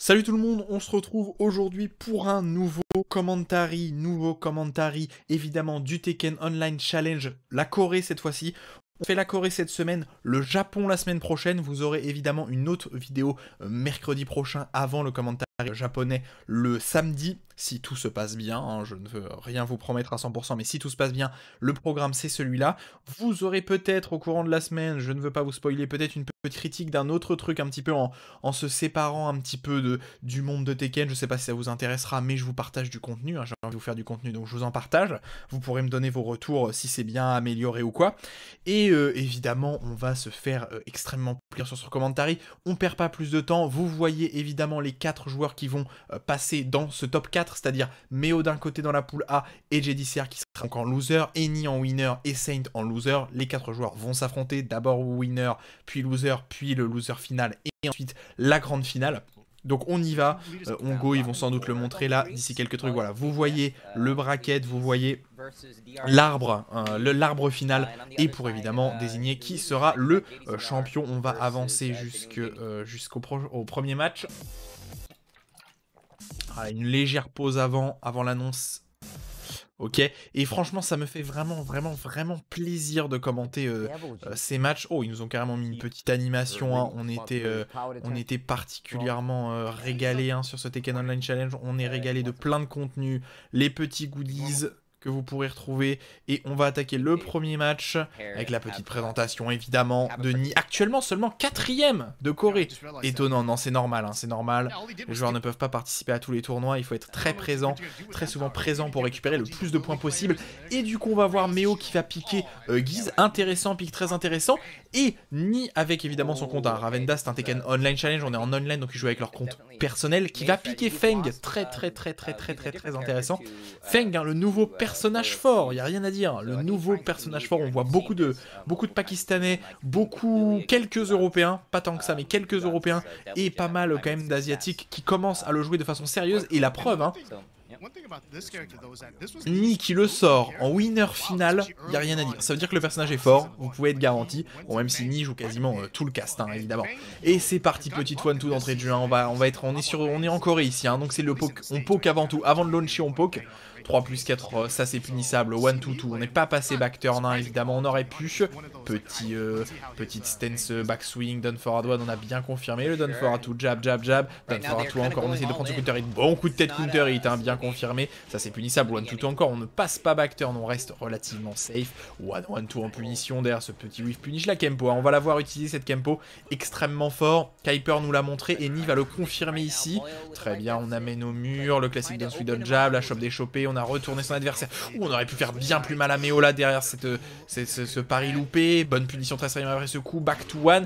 Salut tout le monde, on se retrouve aujourd'hui pour un nouveau commentary, évidemment du Tekken Online Challenge, la Corée cette fois-ci. On fait la Corée cette semaine, le Japon la semaine prochaine, vous aurez évidemment une autre vidéo mercredi prochain avant le commentary japonais le samedi, si tout se passe bien, hein, je ne veux rien vous promettre à 100%, mais si tout se passe bien, le programme c'est celui-là. Vous aurez peut-être au courant de la semaine, je ne veux pas vous spoiler, peut-être une petite critique d'un autre truc un petit peu en se séparant un petit peu du monde de Tekken. Je sais pas si ça vous intéressera, mais je vous partage du contenu, hein, j'ai envie de vous faire du contenu, donc je vous en partage. Vous pourrez me donner vos retours si c'est bien amélioré ou quoi. Et évidemment, on va se faire extrêmement plaisir sur ce commentary. On perd pas plus de temps, vous voyez évidemment les 4 joueurs qui vont passer dans ce top 4, c'est-à-dire Meo d'un côté dans la poule A et JDCR qui sera donc en loser, Eni en winner et Saint en loser. Les 4 joueurs vont s'affronter, d'abord winner, puis loser, puis le loser final et ensuite la grande finale. Donc on y va, on go, ils vont sans doute le montrer là, d'ici quelques trucs, voilà. Vous voyez le bracket, vous voyez l'arbre, l'arbre final, et pour évidemment désigner qui sera le champion, on va avancer jusqu'au premier match. Ah, une légère pause avant l'annonce. Ok, et franchement ça me fait vraiment plaisir de commenter ces matchs. Oh, ils nous ont carrément mis une petite animation, hein. On était particulièrement régalés hein, sur ce Tekken Online Challenge. On est régalé de plein de contenus, les petits goodies que vous pourrez retrouver, et on va attaquer le premier match avec la petite présentation évidemment de Ni, actuellement seulement 4ème de Corée. Étonnant, non c'est normal, hein, c'est normal, les joueurs ne peuvent pas participer à tous les tournois, il faut être très présent, très souvent présent pour récupérer le plus de points possible, et du coup on va voir Meo qui va piquer Guise, intéressant, pique très intéressant, et Ni avec évidemment son compte à Ravenda, c'est un Tekken Online Challenge, on est en online donc ils jouent avec leur compte personnel, qui va piquer Feng, très intéressant. Feng, hein, le nouveau personnage fort, il n'y a rien à dire, le nouveau personnage fort, on voit beaucoup de Pakistanais, quelques Européens, pas tant que ça, mais quelques Européens, et pas mal quand même d'Asiatiques qui commencent à le jouer de façon sérieuse, et la preuve, hein, Ni qui le sort en winner final, il n'y a rien à dire. Ça veut dire que le personnage est fort, vous pouvez être garanti. Bon, même si Ni joue quasiment tout le cast, hein, évidemment. Et c'est parti, petite one-two d'entrée de jeu. Hein. On est en Corée ici, hein, donc c'est le poke. On poke avant tout. Avant de launcher, on poke. 3+4, ça c'est punissable. 1-2-2, on n'est pas passé back turn, hein, évidemment, on aurait pu. Petite stance backswing, done forward one, on a bien confirmé. Le done forward 2, jab, done forward 2 encore, on essaie de prendre ce counter hit. Bon coup de tête counter hit, hein, bien confirmé. Ça c'est punissable. 1-2-2 encore, on ne passe pas back turn, on reste relativement safe. 1-1-2 en punition, derrière ce petit whiff punish la Kempo. Hein. On va la voir utiliser cette Kempo extrêmement fort. Kuiper nous l'a montré et Ni va le confirmer ici. Très bien, on amène au mur, le classique done sweet done jab, la chope déchopée. On a retourné son adversaire. On aurait pu faire bien plus mal à Meo là derrière ce pari loupé. Bonne punition très sérieuse après ce coup. Back to 3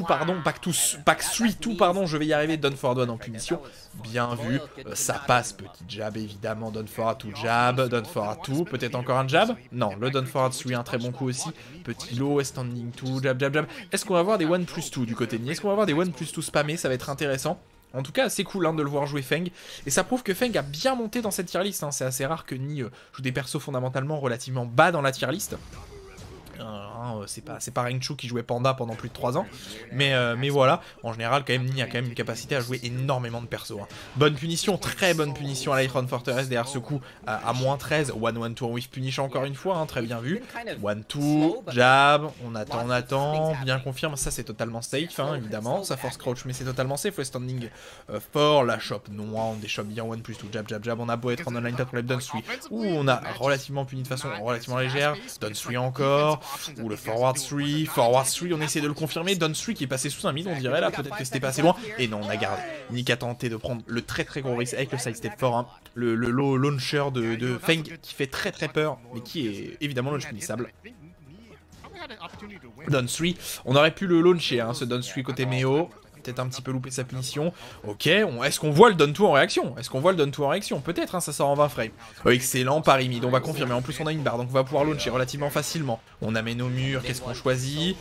2 pardon, je vais y arriver. Done forward one en punition. Bien vu. Ça passe. Petit jab évidemment. Done forward 2 jab. Done forward 2. Peut-être encore un jab. Non, le done forward 3 un très bon coup aussi. Petit low. Standing 2. Jab. Est-ce qu'on va avoir des 1+2 du côté de Ni? Est-ce qu'on va avoir des 1+2 spammés? Ça va être intéressant. En tout cas, c'est cool hein, de le voir jouer Feng. Et ça prouve que Feng a bien monté dans cette tier list. Hein. C'est assez rare que Ni joue des persos fondamentalement relativement bas dans la tier list. C'est pas Renchu qui jouait Panda pendant plus de 3 ans. Mais voilà, en général, quand même, Ni a quand même une capacité à jouer énormément de persos. Hein. Bonne punition, très bonne punition à l'Iron Fortress derrière ce coup à -13. 1-1-2 with punish encore une fois, hein, très bien vu. 1-2, jab, on attend, bien confirme. Ça, c'est totalement safe, hein, évidemment. Ça force crouch, mais c'est totalement safe. Le standing fort, la shop, non, on déchoppe bien 1+2, jab. On a beau être en online, pas de problème. Done 3, où on a relativement puni de façon relativement légère. Done 3 encore. Ou le forward 3, on essaie de le confirmer. Done 3 qui est passé sous un mid, on dirait là, peut-être que c'était pas assez loin. Et non, on a gardé. Nick a tenté de prendre le très gros risque avec le sidestep fort. Hein. Le low launcher de Feng qui fait très peur, mais qui est évidemment launch punissable. Done 3, on aurait pu le launcher, hein, ce Done 3 côté Meo. Peut-être un petit peu loupé sa punition. Ok, est-ce qu'on voit le Done 2 en réaction? Peut-être, hein, ça sort en 20 frames. Oh, excellent, pari mid, on va confirmer. En plus, on a une barre, donc on va pouvoir launcher relativement facilement. On amène au mur, qu'est-ce qu'on choisit?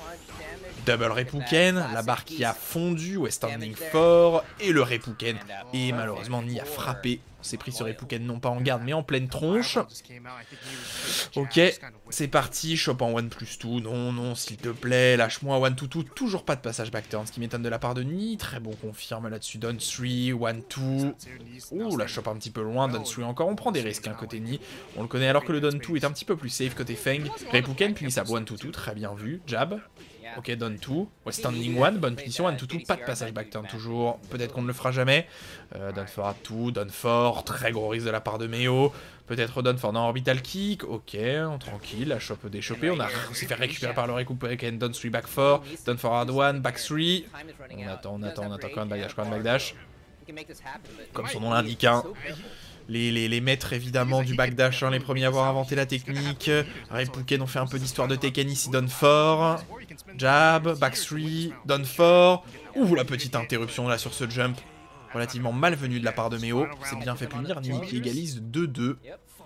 Double Repouken, la barre qui a fondu, West Standing Fort, et le Repouken. Et malheureusement, Ni a frappé. On s'est pris ce Repouken non pas en garde, mais en pleine tronche. Ok, c'est parti, chope en 1+2. Non, non, s'il te plaît, lâche-moi 1-2-2. Toujours pas de passage backturn, ce qui m'étonne de la part de Ni. Très bon confirme là-dessus. Down 3, 1-2. Ouh, la chope un petit peu loin. Down 3 encore. On prend des risques, hein, côté Ni. On le connaît alors que le Down 2 est un petit peu plus safe côté Feng. Repouken, punissable 1-2-2. Très bien vu. Jab. Ok, Down 2. West Standing 1. Bonne punition. 1-2-2. Pas de passage backturn toujours. Peut-être qu'on ne le fera jamais. Down 4 à 2. Down 4. Très gros risque de la part de Meo. Peut-être Down 4 dans Orbital Kick. Ok, tranquille. La chope déchopée. On s'est fait récupérer par le Repouken. Down 3 back 4. Down 4 hard 1. Back 3. On attend quand même backdash. Comme son nom l'indique, hein. Les maîtres évidemment du backdash, hein, les premiers à avoir inventé la technique. Repouken ont fait un peu d'histoire de Tekken ici, Down 4. Jab, back 3, Down 4. Ouh, la petite interruption là sur ce jump. Relativement malvenu de la part de Meo. C'est bien fait punir, Ni qui égalise 2-2.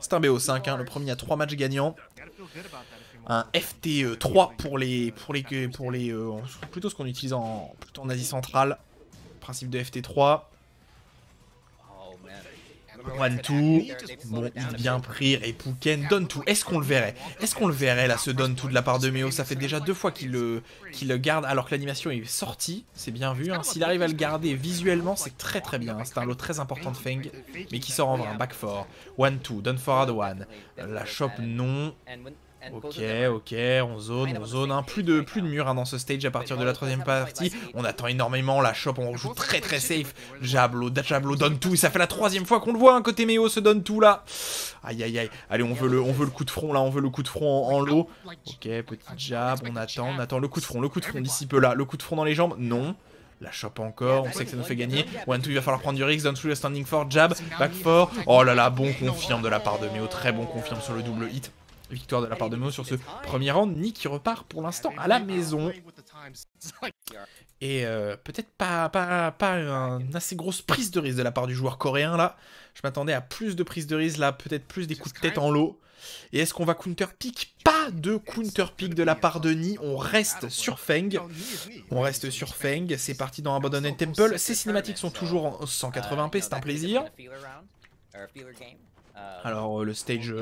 C'est un BO5, hein, le premier à 3 matchs gagnants. Un FT3 plutôt ce qu'on utilise plutôt en Asie centrale. Principe de FT3. 1-2, bon, bien pris, Repouken, Down 2, est-ce qu'on le verrait? Est-ce qu'on le verrait là, ce Down 2 de la part de Meo? Ça fait déjà 2 fois qu'il le garde alors que l'animation est sortie, c'est bien vu, hein. S'il arrive à le garder visuellement, c'est très très bien, hein. C'est un lot très important de Feng, mais qui sort en vrai, back 4, 1-2, Down 4 hard 1, la chope non. Ok, on zone, hein. Plus de mur, hein, dans ce stage à partir de la 3ème partie. On attend énormément, la chope, on joue très très safe. Jablo, Down 2, ça fait la 3ème fois qu'on le voit, hein, côté Meo, ce Down 2 là. Aïe aïe aïe, allez, on veut le coup de front là, on veut le coup de front en low. Ok, petit jab, on attend, le coup de front d'ici peu là, le coup de front dans les jambes, non. La chope encore, on sait que ça nous fait gagner. 1-2, il va falloir prendre du risque. Down 3, standing 4, jab, back 4. Oh là là, bon confirme de la part de Meo, très bon confirme sur le double hit. Victoire de la part de Meo sur ce premier round. Ni qui repart pour l'instant à la maison. Et peut-être pas une assez grosse prise de risque de la part du joueur coréen là. Je m'attendais à plus de prise de risque là, peut-être plus des coups de tête en low. Et est-ce qu'on va counter pick? Pas de counter pick de la part de Ni. On reste sur Feng. C'est parti dans Abandoned Temple. Ces cinématiques sont toujours en 180p, c'est un plaisir. Alors le stage,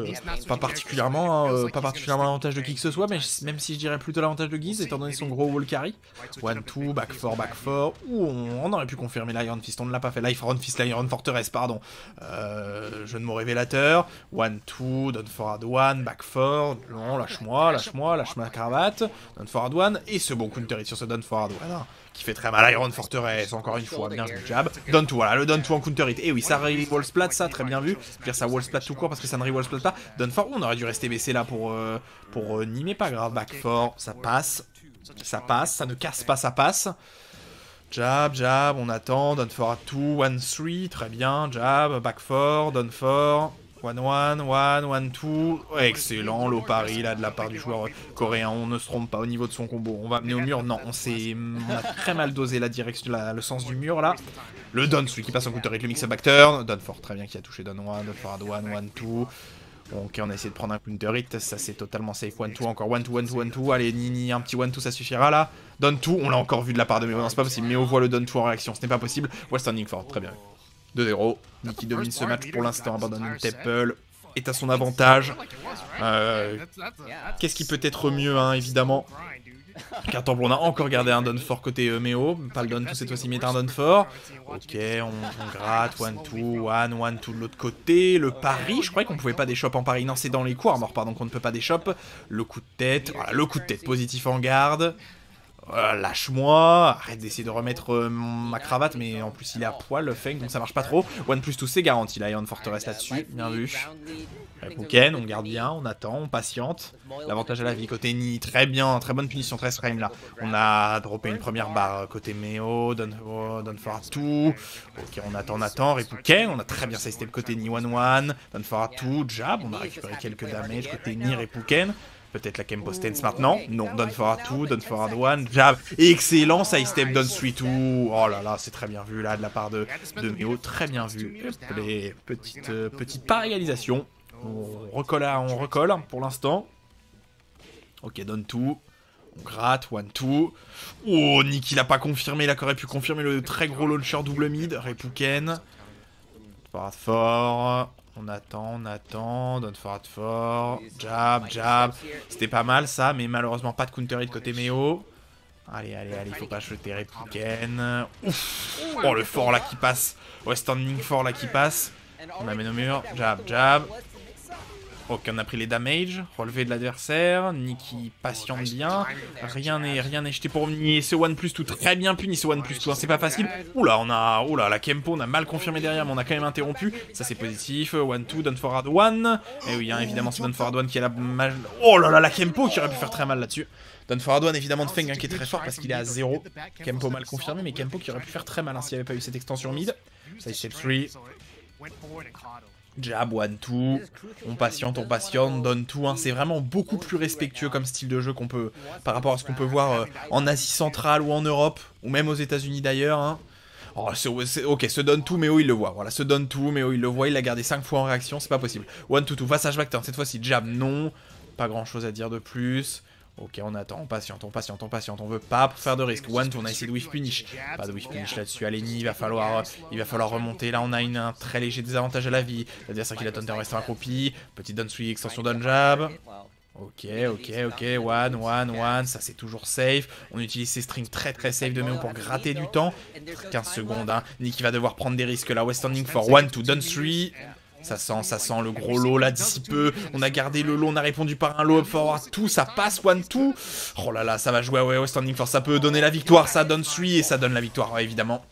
pas particulièrement l'avantage de qui que ce soit, mais même si je dirais plutôt l'avantage de Guise, étant donné son gros wall carry. 1-2, back 4, ouh, on aurait pu confirmer l'Iron Fist, on ne l'a pas fait, l'Iron Fortress, pardon. Jeu de mots révélateur, 1-2, Down 4 hard 1, back 4, non, lâche-moi ma cravate, Down 4 hard 1, et ce bon counter hit sur ce Down 4 hard 1, qui fait très mal, Iron Fortress, encore une fois, bien vu, jab, Down 2, voilà, le Down 2 en counter hit, et oui, ça wall splat, ça, très bien vu, je veux dire, ça wall splat tout court parce que ça ne re-wall splat pas, Down 4, on aurait dû rester baissé là pour Ni, mais pas grave, back 4, ça passe, ça ne casse pas, ça passe. Jab, on attend, Down 4 à 2, 1-3, très bien, jab, back 4, Down 4, 1-1, 1-2, excellent, low parry là de la part du joueur coréen, on ne se trompe pas au niveau de son combo, on va amener au mur, non, on a très mal dosé la direction, le sens du mur là. Le Down, celui qui passe en counter avec le mix-up back turn, Down 4 très bien qui a touché Down 1, Down 4 hard 1, 1-2. Ok, on a essayé de prendre un counter hit, ça c'est totalement safe, 1-2, encore 1-2, allez, Ni, un petit 1-2 ça suffira là. Down 2, on l'a encore vu de la part de Meo, non c'est pas possible, Meo voit le Down 2 en réaction, ce n'est pas possible. West Standing 4, très bien. 2-0, Ni qui domine ce match pour l'instant, Abandoned Temple est à son avantage. Qu'est-ce qui peut être mieux, hein, évidemment qu'un temple, on a encore gardé un Down 4 côté Meo, pas le Down 2 cette fois-ci mais un Down 4. Ok, on gratte, 1-2, 1-2 de l'autre côté, le pari, je croyais qu'on pouvait pas des shops en pari, non c'est dans les coups, alors pardon qu'on ne peut pas des shops, le coup de tête, voilà, le coup de tête positif en garde. Lâche-moi, arrête d'essayer de remettre ma cravate, mais en plus il est à poil le Feng, donc ça marche pas trop. 1+2 c'est garanti, là, Iron Fortress là-dessus, bien vu. Repouken, on garde bien, on attend, on patiente. L'avantage à la vie côté Ni, très bien, très bonne punition, 13 frames là. On a droppé une première barre côté Meo, Down 4 2. Ok, on attend, Repouken, on a très bien sidestep côté Ni 1-1, Down 4 2, jab, on a récupéré quelques damage côté Ni, Repouken. Peut-être la Kempo Stance maintenant. Non, Down 4 2, Down 4 1, jab. Excellent, side step, Down 3 2. Oh là là, c'est très bien vu là de la part de Meo. Très bien vu. Les petites pas réalisation. On recolle pour l'instant. Ok, Down 2. On gratte, 1-2. Oh, Nick, il a pas confirmé, il aurait pu confirmer le très gros launcher double mid. Repouken. Fort. On attend. Don't for fort. Jab. C'était pas mal ça, mais malheureusement pas de counter hit côté Méo. Allez, il faut pas jeter Repouken. Ouf. Oh, le fort là qui passe. Ouais, standing fort là qui passe. On amène au mur. Jab. Ok, on a pris les damage, relevé de l'adversaire, Nikki patiente bien, rien n'est jeté pour nier ce one plus tout, très bien puni ce one plus tout, hein, c'est pas facile. Oula, la Kempo, on a mal confirmé derrière, mais on a quand même interrompu, ça c'est positif, 1-2, done for hard one, et oui, hein, évidemment c'est done for hard one qui a la... Oh là là, la Kempo qui aurait pu faire très mal là-dessus. Done for hard one évidemment de Feng hein, qui est très fort parce qu'il est à 0, Kempo mal confirmé, mais Kempo qui aurait pu faire très mal hein, s'il n'y avait pas eu cette extension mid. Ça step 3. Jab, 1-2, on patiente, donne tout, hein. C'est vraiment beaucoup plus respectueux comme style de jeu qu'on peut, par rapport à ce qu'on peut voir en Asie centrale ou en Europe, ou même aux États-Unis d'ailleurs. Hein. Oh, ok, ce donne tout, Méo il le voit, voilà, ce donne tout, Méo il le voit, il l'a gardé 5 fois en réaction, c'est pas possible. 1-2-2, passage backturn, cette fois-ci, jab, non, pas grand chose à dire de plus. Ok, on attend, on patiente, on veut pas faire de risque. One, on a essayé de whiff punish. Pas de whiff punish là-dessus. Allez, il va falloir remonter. Là, on a un très léger désavantage à la vie. L'adversaire qui l'attendait en restant accroupi. Petit down swing, extension down jab. Ok. One. Ça, c'est toujours safe. On utilise ces strings très safe de Méo pour gratter du temps. 15 secondes, hein. Nick va devoir prendre des risques là. West standing for 1-2, down 3. Ça sent le gros lot là d'ici peu. On a gardé le lot, on a répondu par un low up forward tout, ça passe 1-2. Oh là là, ça va jouer ouais, standing force, ça peut donner la victoire, ça donne 3 et ça donne la victoire, ouais, évidemment.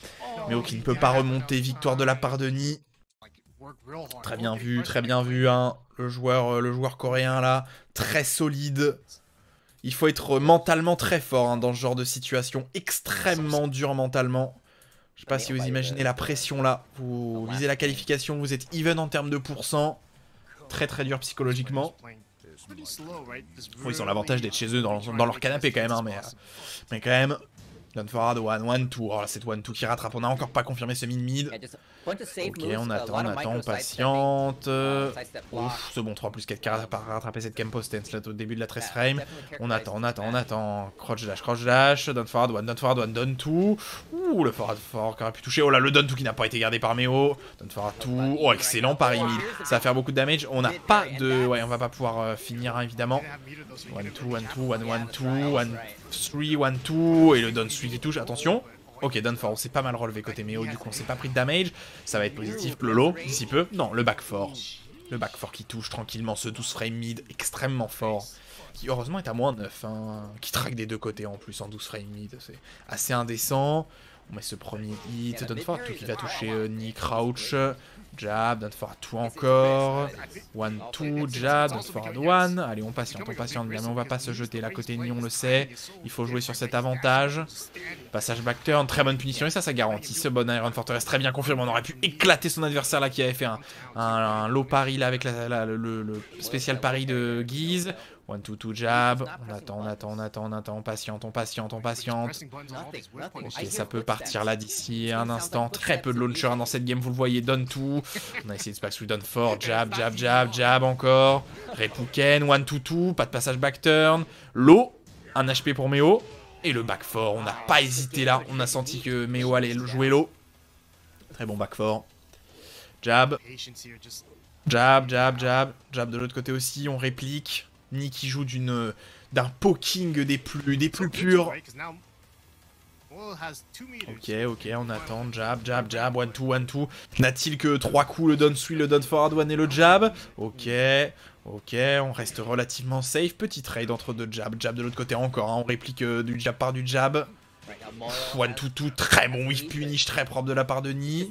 Mais qui ne peut pas remonter, victoire de la part de Ni. Très bien vu, hein. Le joueur coréen là, très solide. Il faut être mentalement très fort hein, dans ce genre de situation, extrêmement dur mentalement. Je sais pas si vous imaginez la pression là, vous visez la qualification, vous êtes even en termes de pourcent, très dur psychologiquement. Bon, ils ont l'avantage d'être chez eux dans leur canapé quand même, hein, mais quand même, done for hard, 1-2, oh là c'est 1-2 qui rattrape, on n'a encore pas confirmé ce mid. Ok, on attend, on patiente. Ouf, c'est bon, 3+4 qui a rattrapé cette Kempo stance là au début de la 13 frame. On attend. Crouch dash, done for hard, one, done tout. Ouh, le forward fort qui aurait pu toucher. Oh là, le done tout qui n'a pas été gardé par Méo. Done for hard tout. Oh, excellent pari mid. Ça va faire beaucoup de damage. On n'a pas de. Ouais, on va pas pouvoir finir hein, évidemment. 1-2, 1-3, 1-2. Et le done 3 qui touche, attention. Ok, done for, on s'est pas mal relevé côté Méo, du coup on s'est pas pris de damage. Ça va être positif, le low, d'ici peu. Non, le back 4. Le back 4 qui touche tranquillement ce 12 frame mid, extrêmement fort. Qui heureusement est à moins 9, hein, qui traque des deux côtés en plus en 12 frame mid. C'est assez indécent. On met ce premier hit, done for tout qui va toucher Ni Crouch. Jab, done for tout encore. 1-2, jab, done for 1. Allez, on patiente, mais on va pas se jeter là côté Ni, on le sait. Il faut jouer sur cet avantage. Passage back turn, très bonne punition et ça garantit ce bon Iron Fortress très bien confirmé. On aurait pu éclater son adversaire là qui avait fait un low pari là avec le spécial pari de Guise. 1-2-2 jab, on attend, on patiente. Ok, ça peut partir là d'ici un instant. Très peu de launcher dans cette game, vous le voyez, donne tout. On a essayé de spack through, donne fort, jab encore. Repouken, 1-2-2, pas de passage back turn. Low, 1 HP pour Méo. Et le back 4, on n'a pas hésité là. On a senti que Méo allait jouer low. Très bon back 4. Jab de l'autre côté aussi, on réplique. Ni qui joue d'un poking des plus purs. Ok, on attend, jab, 1-2. N'a-t-il que 3 coups, le down swing, le down forward one et le jab. Ok, on reste relativement safe. Petit trade entre deux jab de l'autre côté encore, hein. On réplique du jab par du jab. 1-2-2, très bon whiff punish, très propre de la part de Ni.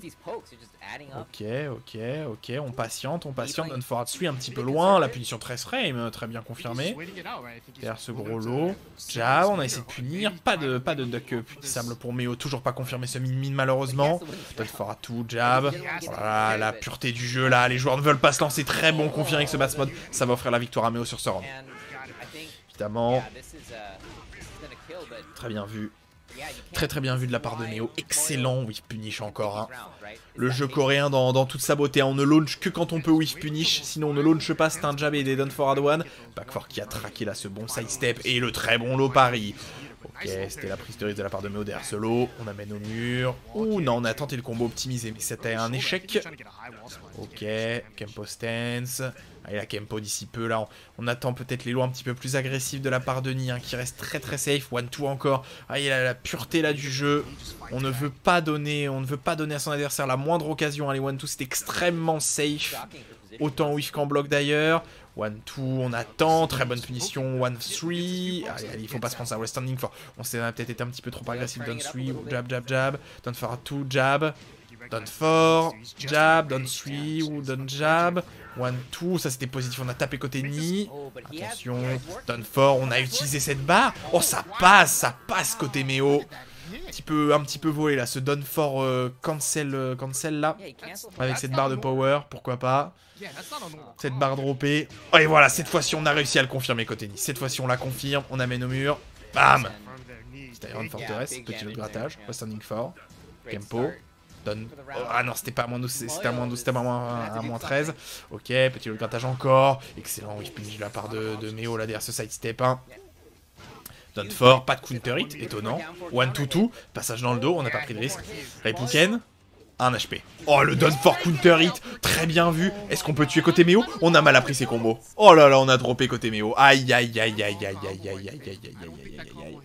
Ok, on patiente, donne forward swing un petit peu loin, la punition 13 frame, très bien confirmée. Derrière ce gros lot, jab, on a essayé de punir, pas de duck punissable pour Méo, toujours pas confirmé ce min malheureusement. Donne forward tout, jab, voilà, la pureté du jeu là, les joueurs ne veulent pas se lancer, très bon confirmé avec ce bass mode, ça va offrir la victoire à Méo sur ce round. Évidemment, très bien vu. Très très bien vu de la part de Neo. Excellent whiff punish encore. Hein. Le jeu coréen dans toute sa beauté. Hein. On ne launch que quand on peut whiff punish. Sinon on ne launch pas. C'est un jab et des done forward one. Back four qui a traqué là ce bon sidestep. Et le très bon low parry. Ok, c'était la prise de risque de la part de Neo derrière ce low. On amène au mur. Ouh non, on a tenté le combo optimisé. Mais c'était un échec. Ok, Kempo stance. Allez, la Kempo d'ici peu là. On attend peut-être les lots un petit peu plus agressifs de la part de Ni, hein, qui reste très très safe. 1-2 encore. Ah, il a la pureté là du jeu. On ne veut pas donner à son adversaire la moindre occasion. Allez, 1-2, c'est extrêmement safe. Autant whiff qu'en bloc d'ailleurs. 1-2, on attend. Très bonne punition. 1-3. Allez, allez, il faut pas se prendre ça. We're standing for. On s'est peut-être été un petit peu trop agressif. Down 3. Jab, jab, jab. Down for 2. Jab. Down 4. Jab. Down 3. Ou down jab. 1-2. Ça c'était positif. On a tapé côté Ni. Attention. Down 4. On a utilisé cette barre. Oh, ça passe côté Meo. Un petit peu volé là. Ce down 4 cancel là. Avec cette barre de power. Pourquoi pas. Cette barre droppée. Oh, et voilà, cette fois-ci on a réussi à le confirmer côté Ni. Cette fois-ci on la confirme, on amène au mur. Bam. C'était Iron Fortress, petit lot de grattage. Standing 4. Kempo. Donne. Oh, ah non, c'était pas à moins 12, c'était à moins 12, c'était à moins 13. Ok, petit lot de grattage encore. Excellent, oui, punish de la part de Meo là derrière ce sidestep. Hein. Donne fort, pas de counter hit, étonnant. 1-2-2, passage dans le dos, on n'a pas pris de risque. Reipuken. 1 HP. Oh, le down for counter hit, très bien vu. Est-ce qu'on peut tuer côté Meo? On a mal appris ses combos. Oh là là, on a droppé côté Meo. Aïe aïe aïe aïe aïe aïe aïe aïe aïe aïe aïe aïe.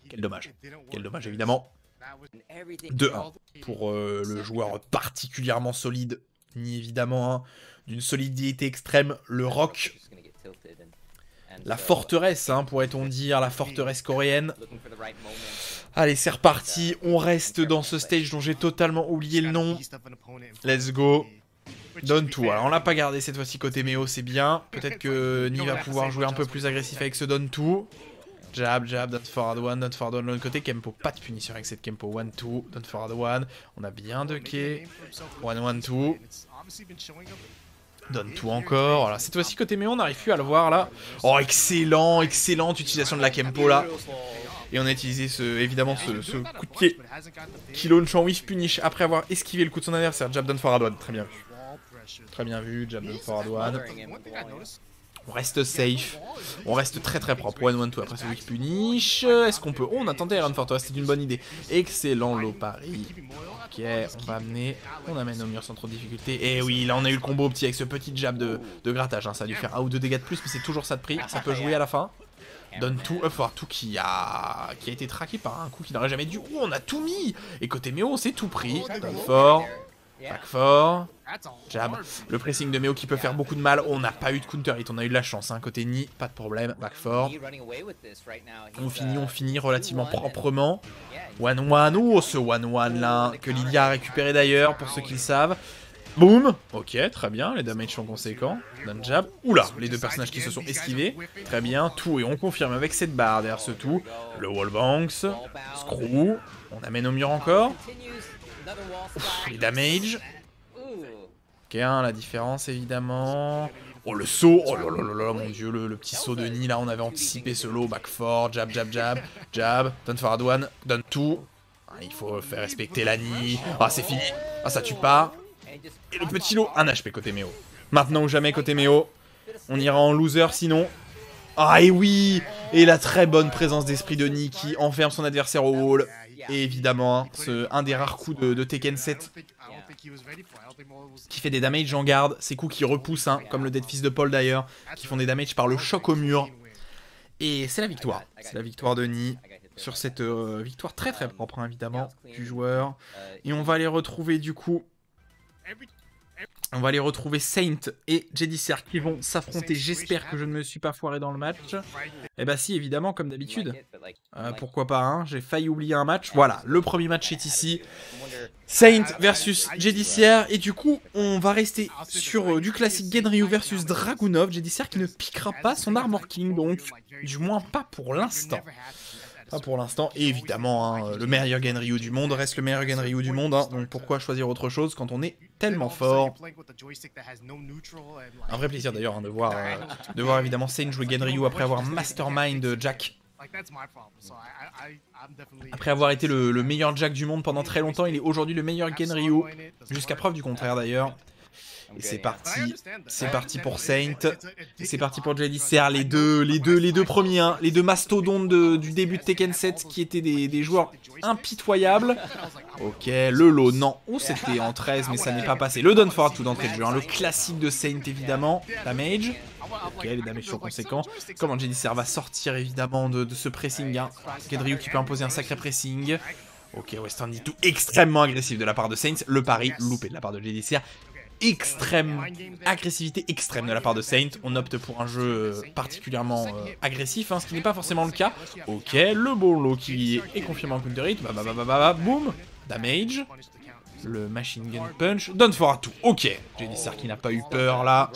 Quel dommage. Quel dommage, évidemment. 2-1 pour le joueur particulièrement solide. Ni évidemment, hein, d'une solidité extrême, le Rock. La forteresse, hein, pourrait-on dire, la forteresse coréenne. Allez, c'est reparti. On reste dans ce stage dont j'ai totalement oublié le nom. Let's go. Donne tout. Alors, on l'a pas gardé cette fois-ci côté Meo, c'est bien. Peut-être que Ni va pouvoir jouer un peu plus agressif avec ce donne tout. Jab, jab, down forward one, down forward one de l'autre côté. Kempo, pas de punition avec cette Kempo. 1-2, down forward one. On a bien ducké. 1-1-2. Donne tout encore. Voilà, cette fois-ci côté Meo, on n'arrive plus à le voir là. Oh, excellent, excellente utilisation de la Kempo là. Et on a utilisé évidemment ce coup de pied qui launch en whiff punish après avoir esquivé le coup de son adversaire. Jab down forward one, très bien vu. Très bien vu, jab down forward one. On reste safe. On reste très très propre. 1-1-2 après ce whiff punish. Est-ce qu'on peut... Oh, on attendait Iron Fortress, c'était une bonne idée. Excellent low parry. Ok, on va amener. On amène au mur sans trop de difficulté. Et oui, là on a eu le combo petit avec ce petit jab de grattage. Hein. Ça a dû faire 1 ou 2 dégâts de plus, mais c'est toujours ça de prix. Ça peut jouer à la fin. Donne tout, tout qui a été traqué par un coup qui n'aurait jamais dû. Oh, on a tout mis. Et côté Meo, on s'est tout pris. Donne fort. Back fort. Jab. Le pressing de Meo qui peut faire beaucoup de mal. On n'a pas eu de counter hit. On a eu de la chance. Hein. Côté Ni, pas de problème. Back fort. On finit relativement proprement. 1-1. Oh, ce 1-1 là. Que Lilia a récupéré d'ailleurs, pour ceux qui le savent. Boum. Ok, très bien. Les damages sont conséquents. Down jab. Oula, les deux personnages qui se sont esquivés. Très bien. Tout. Et on confirme avec cette barre derrière ce tout. Le wallbanks. Screw. On amène au mur encore. Ouf, les damages. Ok, hein, la différence évidemment. Oh, le saut. Oh là là là là, mon dieu, le petit saut de Ni. Là, on avait anticipé ce low. Back fort. Jab, jab, jab. Jab. Down forward one. Down tout. Ah, il faut faire respecter la Ni. Ah, c'est fini. Ah, ça tue pas. Et le petit lot. 1 HP côté Meo. Maintenant ou jamais côté Meo. On ira en loser sinon. Ah, et oui. Et la très bonne présence d'esprit de Ni qui enferme son adversaire au wall. Et évidemment, hein, un des rares coups de Tekken 7 qui fait des damages en garde. Ces coups qui repoussent, hein, comme le Dead Fist de Paul d'ailleurs, qui font des damages par le choc au mur. Et c'est la victoire. C'est la victoire de Ni sur cette victoire très très propre, hein, évidemment, du joueur. Et on va les retrouver du coup. On va aller retrouver Saint et JDCR qui vont s'affronter. J'espère que je ne me suis pas foiré dans le match. Eh bah si, évidemment, comme d'habitude. Pourquoi pas, hein. J'ai failli oublier un match. Voilà, le premier match est ici. Saint versus JDCR. Et du coup, on va rester sur du classique Genryu versus Dragunov. JDCR qui ne piquera pas son Armor King, donc du moins pas pour l'instant. Pas pour l'instant, et évidemment, hein, le meilleur Genryu du monde reste le meilleur Genryu du monde, hein, donc pourquoi choisir autre chose quand on est tellement fort. Un vrai plaisir d'ailleurs, hein, de voir évidemment Saint jouer Genryu après avoir mastermind Jack Après avoir été le meilleur Jack du monde pendant très longtemps, il est aujourd'hui le meilleur Genryu, jusqu'à preuve du contraire d'ailleurs. Et c'est parti pour Saint, et c'est parti pour JDSR, les deux premiers, hein, les deux mastodontes du début de Tekken 7 qui étaient des joueurs impitoyables. Ok, le lot, non, c'était en 13 mais ça n'est pas passé. Le Down for tout d'entrée de jeu, hein, le classique de Saint évidemment, damage. Ok, les damages sont conséquents. Comment JDSR va sortir évidemment de ce pressing, hein. Genryu qui peut imposer un sacré pressing. Ok, Western D2 extrêmement agressif de la part de Saints, le pari loupé de la part de JDSR. Extrême agressivité extrême de la part de Saint. On opte pour un jeu particulièrement agressif, hein, ce qui n'est pas forcément le cas. Ok, le bon lot qui est confirmé en counter hit. Boum, damage. Le machine gun punch. Down for a tout. Ok, JDSR qui n'a pas eu peur là.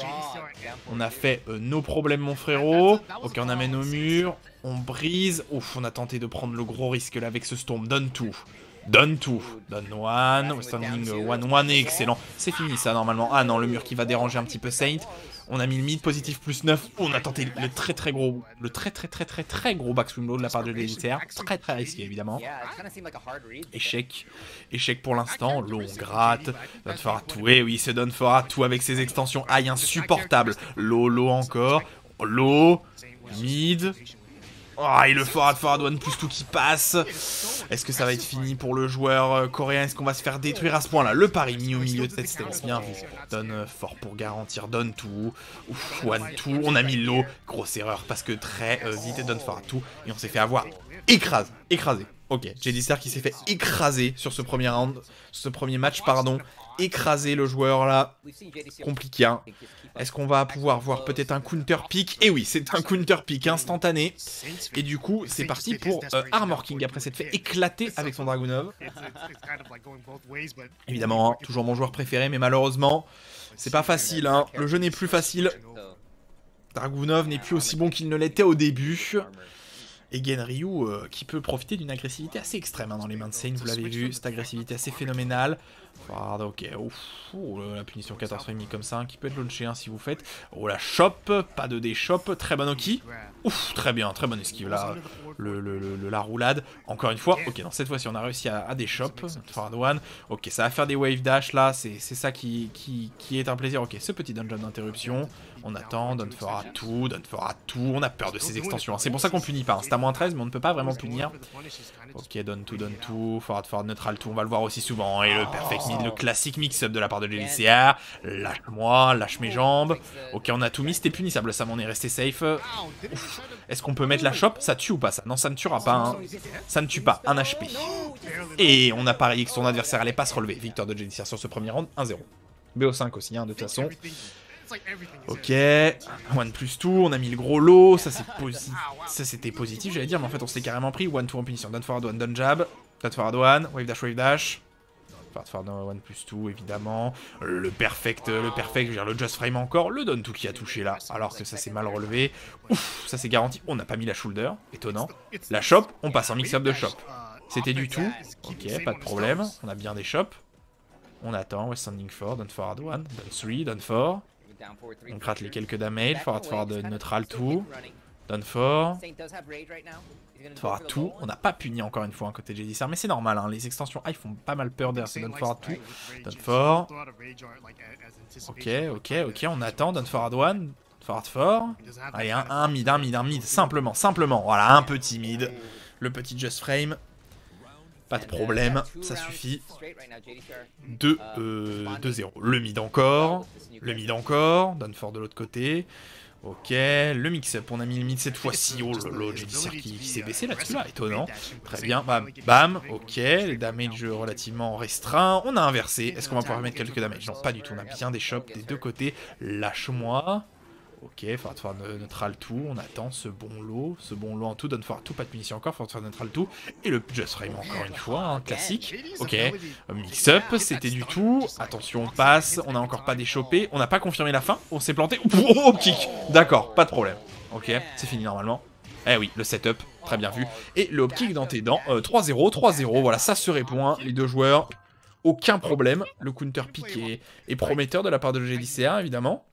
On a fait nos problèmes, mon frérot. Ok, on amène au mur. On brise. Ouf, on a tenté de prendre le gros risque là avec ce storm. Donne tout. Donne tout. Donne one. Standing 1-1. Excellent. C'est fini ça normalement. Ah non, le mur qui va déranger un petit peu Saint. On a mis le mid positif plus 9. On a tenté le très gros backswing low de la part de JDSR. Très risqué évidemment. Échec. Échec pour l'instant. Low on gratte. Down for a tout. Et oui, c'est Down for a tout avec ses extensions. Aïe, insupportable. Low encore. Low. Mid. Oh, et le forward one plus tout qui passe. Est-ce que ça va être fini pour le joueur coréen? Est-ce qu'on va se faire détruire à ce point-là? Le pari mis au milieu de cette stance, bien vu. Donne fort pour garantir, donne tout. Ouf, one tout. On a mis l'eau. Grosse erreur parce que très vite, donne fort à tout. Et on s'est fait avoir écrasé. Ok, JDSR qui s'est fait écraser sur ce premier round, ce premier match, pardon. Écraser le joueur là. Compliqué, hein. Est-ce qu'on va pouvoir voir peut-être un counter pick? Et oui, c'est un counter pick instantané. Et du coup, c'est parti pour Armor King après s'être fait éclater avec son Dragunov. Évidemment, hein, toujours mon joueur préféré, mais malheureusement, c'est pas facile, hein. Le jeu n'est plus facile. Dragunov n'est plus aussi bon qu'il ne l'était au début. Et Genryu qui peut profiter d'une agressivité assez extrême, hein, dans les mains de Saint, vous l'avez vu, cette agressivité assez phénoménale. Ok, ouf, la punition 14 frame comme ça, hein, qui peut être launché, hein, si vous faites. Oh la shop, pas de D-shop, très bon Oki. Ouf, très bien, très bonne esquive là, la roulade. Encore une fois, ok, non, cette fois-ci on a réussi à des-shop, forward one. Ok, ça va faire des wave dash là, c'est ça qui est un plaisir. Ok, ce petit dungeon d'interruption, on attend, donne fera tout, on a peur de ces extensions, hein. C'est pour ça qu'on punit pas, hein. C'est à moins 13 mais on ne peut pas vraiment punir. Ok, donne tout, forward neutral tout, on va le voir aussi souvent. Et le perfect mid, le classique mix-up de la part de JDSR. Lâche-moi, lâche mes jambes. Ok, on a tout mis, c'était punissable, ça, mais on est resté safe. Est-ce qu'on peut mettre la shop? Ça tue ou pas ça? Non, ça ne tuera pas, hein. Ça ne tue pas, 1 HP. Et on a parié que son adversaire allait pas se relever. Victoire de JDSR sur ce premier round, 1-0. BO5 aussi, hein, de toute façon. Ok, one plus tout, on a mis le gros lot, ça c'était positif j'allais dire, mais en fait on s'est carrément pris. One two en punition, down forward one, down jab, down forward one, wave dash. Forward one plus tout évidemment, le perfect, je veux dire le just frame encore, le down tout qui a touché là, alors que ça s'est mal relevé. Ouf, ça c'est garanti, on n'a pas mis la shoulder, étonnant. La shop, on passe en mix-up de shop. C'était du tout, ok, pas de problème, on a bien des shops. On attend, West Standing 4, down forward one, down 3, down 4. On gratte les quelques damages, forward de neutral tout, down 4, forward tout. On n'a pas puni encore une fois un côté JDSR, mais c'est normal, hein, les extensions ils font pas mal peur derrière ce down forward tout, down 4. Ok, on attend, down forward one, forward 4. Allez, un mid, simplement, voilà, un petit mid, le petit just frame. Pas de problème, ça suffit. 2-0. Le mid encore. Donne fort de l'autre côté. Ok, le mix-up, on a mis le mid cette fois-ci. Oh lolo, JDSR qui s'est baissé là-dessus, là, étonnant. Très bien, bam, ok, les damages relativement restreints. On a inversé, est-ce qu'on va pouvoir mettre quelques damages? Non, pas du tout, on a bien des shops des deux côtés. Lâche-moi. Ok, forward neutral tout, on attend ce bon lot en tout, donne forward tout, pas de punition encore, forward neutral tout, et le just frame encore une fois, hein, classique. Ok, mix-up, c'était du tout, attention on passe, on n'a encore pas déchopé, on n'a pas confirmé la fin, on s'est planté, oh kick, d'accord, pas de problème. Ok, c'est fini normalement. Eh oui, le setup, très bien vu, et le hop kick dans tes dents, 3-0, voilà, ça se répond, hein, les deux joueurs, aucun problème, le counter pick est prometteur de la part de JDSR évidemment.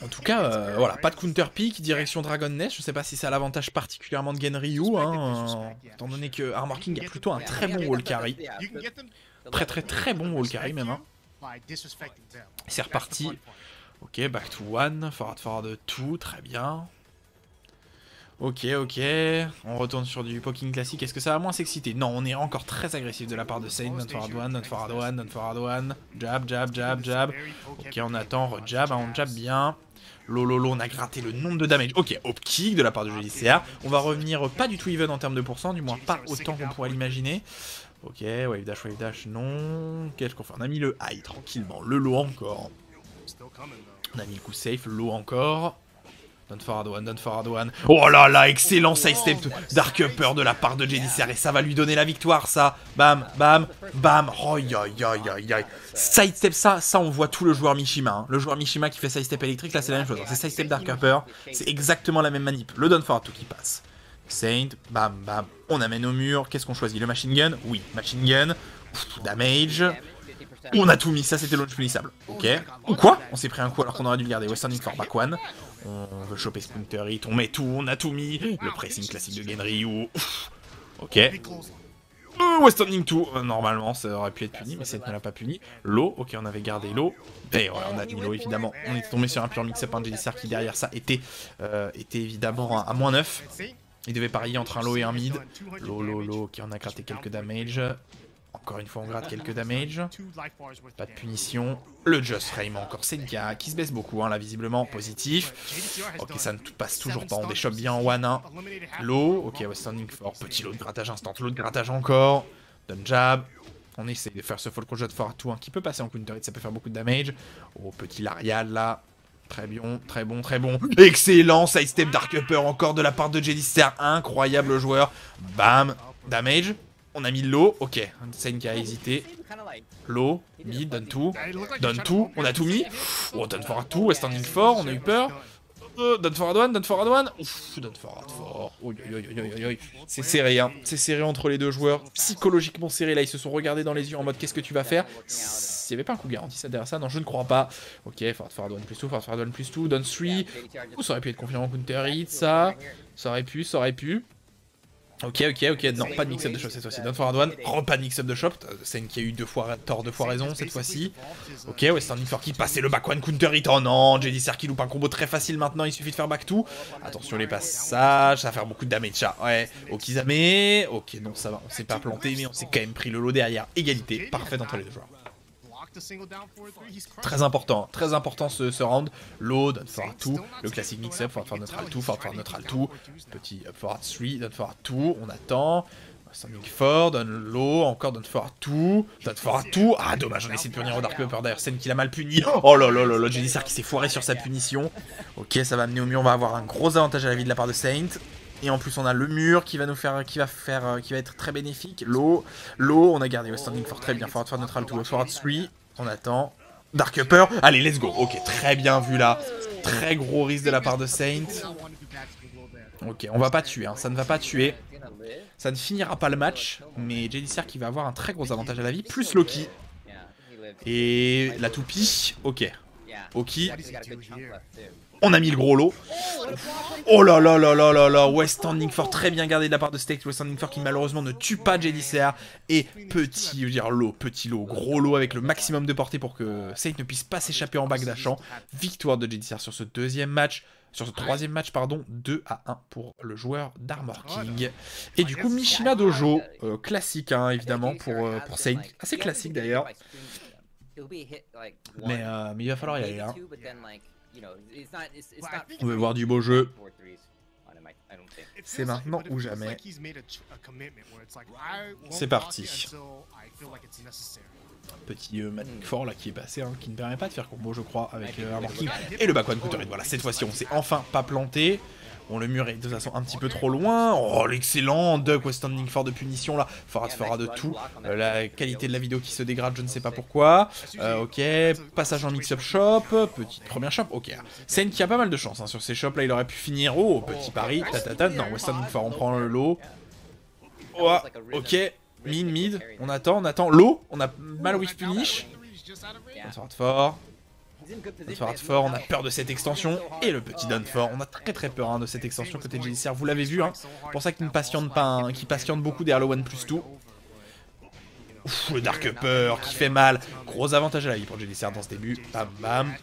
En tout cas, voilà, pas de counter pick, direction Dragon Nest. Je sais pas si c'est à l'avantage particulièrement de Genryu, hein, étant donné que Armor King a plutôt un très bon wall carry. Très bon wall carry même. Hein. C'est reparti. Ok, back to one, forward 2, très bien. Ok, on retourne sur du poking classique. Est-ce que ça va moins s'exciter? Non, on est encore très agressif de la part de Saint. Not forward one. Jab. Ok, on attend, re-jab, on jab bien. Lolo, on a gratté le nombre de damage. Ok, hop kick de la part de JDCR. On va revenir pas du tout even en termes de pourcent, du moins pas autant qu'on pourrait l'imaginer. Ok, wave dash, non. Qu'est-ce qu'on fait? On a mis le high tranquillement. Le low encore. On a mis le coup safe, le low encore. Don't forward one. Oh là là, excellent sidestep Dark Upper de la part de JDCR. Et ça va lui donner la victoire, ça. Bam. Oh, sidestep, ça on voit tout le joueur Mishima. Hein. Le joueur Mishima qui fait sidestep électrique, là c'est la même chose. Hein. C'est sidestep Dark Upper. C'est exactement la même manip. Le Don't forward 2 qui passe. Saint, bam. On amène au mur. Qu'est-ce qu'on choisit? Le machine gun? Oui, machine gun. Damage. On a tout mis, ça c'était launch punissable. Ok. Ou quoi? On s'est pris un coup alors qu'on aurait dû le garder. Western for back one. On veut choper Splinter Hit, on met tout, on a tout mis. Le pressing classique de Genryu. Ok. Western 2. Normalement ça aurait pu être puni, mais ça ne l'a pas puni. Low, ok, on avait gardé Low. Et ouais, on a mis Low évidemment. On est tombé sur un pure mix-up, un JDCR qui derrière ça était évidemment à -9. Il devait parier entre un low et un mid. Low, ok, on a gratté quelques damage. Encore une fois, on gratte quelques damage. Pas de punition. Le Just Frame, encore Senka, qui se baisse beaucoup, hein, là, visiblement, positif. Ok, ça ne passe toujours pas, on déchoppe bien en 1-1. Low, ok, Western fort. Petit lot de grattage instant, lot de grattage encore. Done jab. On essaie de faire ce fall crochet for tout, hein, qui peut passer en counter hit, ça peut faire beaucoup de damage. Oh, petit Larial, là. Très bon. Excellent sidestep Dark Upper encore de la part de JDCR. Incroyable joueur. Bam. Damage. On a mis low. Ok. Senka a hésité. Low. Mid. Donne tout. On a tout mis. Oh, donne forward 2. Standing fort. On a eu peur. Donne forward one. Ouf, donne forward fort. C'est serré, hein. C'est serré entre les deux joueurs. Psychologiquement serré. Là, ils se sont regardés dans les yeux en mode qu'est-ce que tu vas faire? S'il n'y avait pas un coup garanti ça derrière ça, non, je ne crois pas. Ok, forward one plus 2, forward one plus 2, donne 3. Ça aurait pu être confiant en counter hit, ça. Ça aurait pu. Ok, non, pas de mix-up de shop cette fois-ci. Don't forward one, pas de mix-up de shop. Sen qui a eu deux fois raison cette fois-ci. Ok, Western for qui passait le back one counter hit. Oh non, JDCR qui loupe un combo très facile maintenant, il suffit de faire back 2. Attention les passages, ça va faire beaucoup de damage ça. Ouais, Okizame. Ok, non, ça va, on s'est pas planté, mais on s'est quand même pris le lot derrière. Égalité, parfaite entre les deux joueurs. Très important ce round. Low, down forward 2, le classique mix-up, forward neutral 2, forward neutral 2, petit up forward 3, down forward 2, on attend. Standing fort, down low, encore down forward 2, down forward 2. Ah dommage, on essaie de punir au Dark Upper d'ailleurs, Sen qui l'a mal puni. Oh là là, JDCR qui s'est foiré sur sa punition. Ok, ça va amener au mur, on va avoir un gros avantage à la vie de la part de Saint. Et en plus on a le mur qui va être très bénéfique. Low, on a gardé Standing fort très bien, forward neutral 2, forward 3. On attend. Dark Upper. Allez, let's go. Ok, très bien vu là. Très gros risque de la part de Saint. Ok, on va pas tuer. Hein. Ça ne va pas tuer. Ça ne finira pas le match. Mais JDCR qui va avoir un très gros avantage à la vie. Plus Loki. Et la toupie. Ok. Oki. On a mis le gros lot. Oh là là. West Standing Fort très bien gardé de la part de Steak. West Standing Fort qui malheureusement ne tue pas JDCR. Et petit lot, gros lot avec le maximum de portée pour que Saint ne puisse pas s'échapper en back dashant. Victoire de JDCR sur ce troisième match, pardon, 2-1 pour le joueur d'Armor King. Et du coup, Mishima Dojo, classique hein, évidemment pour Saint. Assez classique d'ailleurs. Mais il va falloir y aller là. On veut voir du beau jeu. C'est maintenant ou jamais. C'est parti. Petit Manic fort là qui est passé, hein, qui ne permet pas de faire combo je crois avec Armor King. Et le back one counter hit. Voilà, cette fois-ci on s'est enfin pas planté. Bon, le mur est de toute façon un petit peu trop loin. Oh, l'excellent Duck West Standing fort de punition là. Fera de tout. La qualité de la vidéo qui se dégrade, je ne sais pas pourquoi. Ok, passage en mix-up shop. Petite première shop. Ok. Sen qui a pas mal de chance hein, sur ces shops là. Il aurait pu finir. Oh, petit pari. Non, West Standing fort, on prend le lot. Oh, ok. Mid. On attend. Low. On a mal whiff punish. Fort. Dunford fort, on a peur de cette extension. Et le petit Dunford, on a très peur hein, de cette extension côté JDCR. Vous l'avez vu, hein. C'est pour ça qu'il ne patiente pas, hein, qu'il patiente beaucoup derrière le 1+2. Ouf, le Dark Upper qui fait mal. Gros avantage à la vie pour JDCR dans ce début. Bam bam.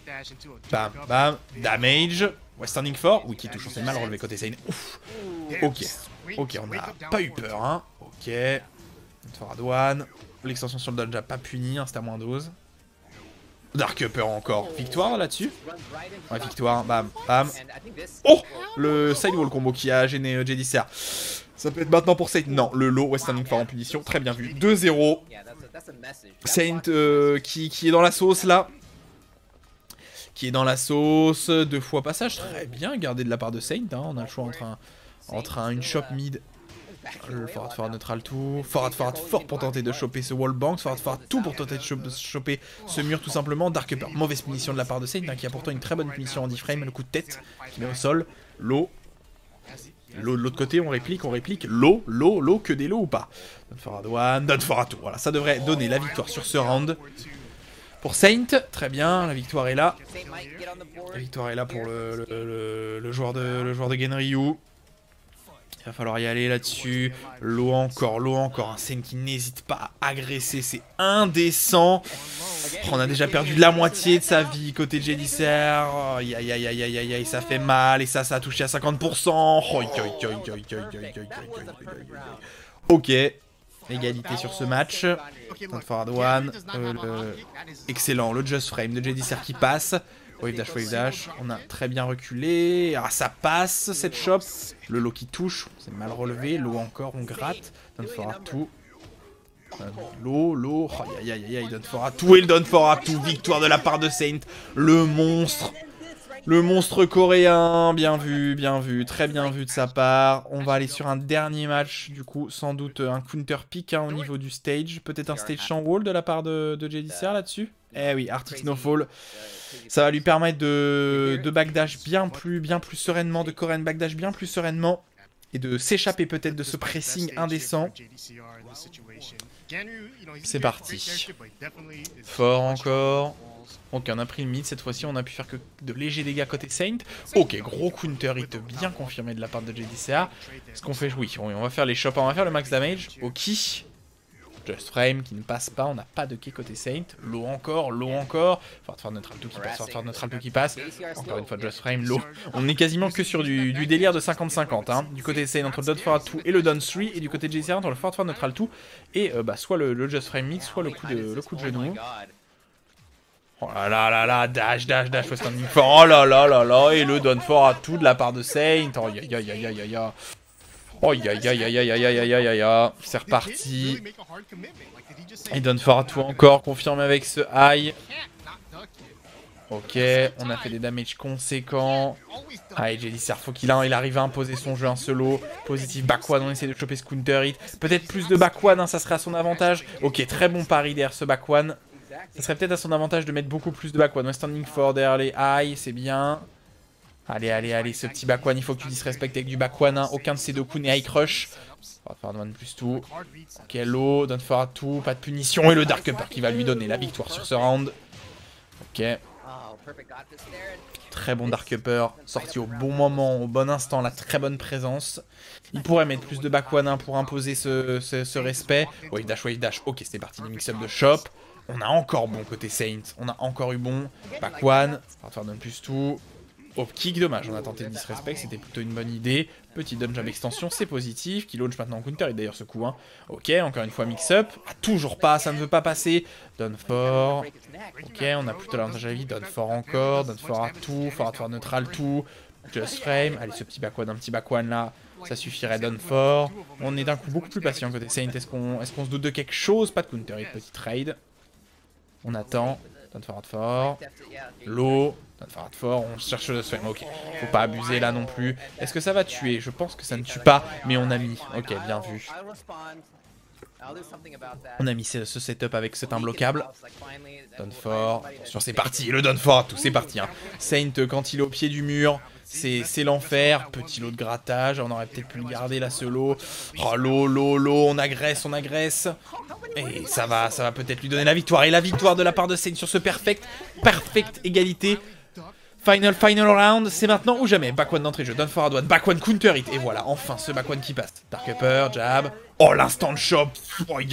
Bam bam. Damage. Westanding fort. Oui, qui touche, on s'est mal relevé côté Sane. Ouf. Ok. Ok, on n'a pas eu peur, hein. Ok. Dunford à douane. L'extension sur le dodge n'a pas puni, hein, c'était à moins 12. Dark Upper encore. Victoire là-dessus. Ouais, victoire. Bam, bam. Oh, le sidewall combo qui a gêné JDCR. Ça peut être maintenant pour Saint. Non, le low Westanding fort en punition. Très bien vu. 2-0. Saint qui est dans la sauce là. Qui est dans la sauce. 2 fois passage. Très bien gardé de la part de Saint. Hein. On a le choix entre une shop mid. Le forward neutral tout. Forward fort pour tenter de choper ce wallbang. Forward tout pour tenter de choper ce mur tout simplement. Dark Upper, mauvaise punition de la part de Saint hein, qui a pourtant une très bonne punition en D-frame. Le coup de tête qui met au sol. Low. Low de l'autre côté, on réplique. Low, que des lows ou pas. Dunford à one, Dunford à tout. Voilà, ça devrait donner la victoire sur ce round. Pour Saint, très bien, la victoire est là. La victoire est là pour le joueur de Genryu. Il va falloir y aller là-dessus. Low encore. Un Saint qui n'hésite pas à agresser. C'est indécent. Oh, on a déjà perdu de la moitié de sa vie côté JDCR. Aïe, ça fait mal. Et ça a touché à 50%. Ok. Égalité sur ce match. Forward one. Excellent. Le Just Frame de JDCR qui passe. Wave dash, on a très bien reculé. Ah, ça passe cette shop. Le low qui touche, c'est mal relevé. Low encore, on gratte. Dunford à tout. Low. Aïe, Dunford à tout. Et le Dunford à tout. Victoire de la part de Saint. Le monstre. Le monstre coréen. Bien vu. Très bien vu de sa part. On va aller sur un dernier match. Du coup, sans doute un counter pick hein, au niveau du stage. Peut-être un stage champ wall de la part de JDCR là-dessus. Eh oui, Arctic Snowfall. Ça va lui permettre de backdash bien plus sereinement, de Korean backdash bien plus sereinement, et de s'échapper peut-être de ce pressing indécent. C'est parti. Fort encore. Ok, on a pris le mid, cette fois-ci on a pu faire que de légers dégâts côté Saint. Ok, gros counter hit bien confirmé de la part de JDCR. Ce qu'on fait, oui, on va faire les chops, on va faire le max damage. Ok. Just Frame qui ne passe pas, on n'a pas de key côté Saint. Low encore. Forward neutral tout qui passe. Encore une fois Just Frame, low. On est quasiment que sur du délire de 50-50. Hein. Du côté Saint entre le Dunford 2 et le Down 3. Et du côté JDCR entre le Forward neutral 2 et soit le Just Frame mix, soit le coup de genou. Oh là là, dash, Westanding fort. Oh là là, et le Dunford 2 de la part de Saint. Oh aïe. Oh aïe, c'est reparti. Et Dunford à tout encore, confirmé avec ce high. Ok, on a fait des damages conséquents. Allez, JDCR, faut qu'il arrive à imposer son jeu en solo. Positif backward, on essaie de choper ce counter hit. Peut-être plus de backward, hein, ça serait à son avantage. Ok, très bon pari derrière ce backward. Ça serait peut-être à son avantage de mettre beaucoup plus de backward. Westanding fort derrière les high, c'est bien. Allez, ce petit back one, il faut que tu disrespectes avec du back one, hein. Aucun de ces deux coups n'est high crush. Forward one plus tout. Ok, low, Dunford à tout, pas de punition. Et le Dark Upper qui va lui donner la victoire sur ce round. Ok. Très bon Dark Upper, sorti au bon moment, au bon instant, la très bonne présence. Il pourrait mettre plus de back one hein, pour imposer ce respect. Wave dash, ok, c'était parti du mix-up de shop. On a encore bon côté Saint, on a encore eu bon. Back one, Forward one plus tout. Hop kick, dommage, on a tenté de disrespect, c'était plutôt une bonne idée. Petit dodge jab extension, c'est positif. Qui launch maintenant en counter, et d'ailleurs ce coup. Hein. Ok, encore une fois mix-up. Ah, toujours pas, ça ne veut pas passer. Dunford. Ok, on a plutôt l'avantage à la vie. Dunford encore, Dunford à tout. Forward neutral tout. Just frame. Allez, ce petit back one là, ça suffirait. Dunford. On est d'un coup beaucoup plus patient côté Saint. Est-ce qu'on se doute de quelque chose? Pas de counter, et petit trade. On attend. Dunford fort. Low. Dunford fort. On cherche le swing. Ok. Faut pas abuser là non plus. Est-ce que ça va tuer? Je pense que ça ne tue pas. Mais on a mis. Ok, bien vu. On a mis ce setup avec cet imbloquable. Dunford, attention c'est parti, le Dunford à tout, c'est parti. Hein. Saint quand il est au pied du mur, c'est l'enfer. Petit lot de grattage, on aurait peut-être pu le garder là ce lot. Oh l'eau, on agresse. Et ça va peut-être lui donner la victoire. Et la victoire de la part de Saint sur ce perfect égalité. Final round, c'est maintenant ou jamais. Back one d'entrée, je donne fort à douane. Back one counter hit. Et voilà, enfin ce back one qui passe. Dark upper, jab. Oh, l'instant shop. Oh, aïe,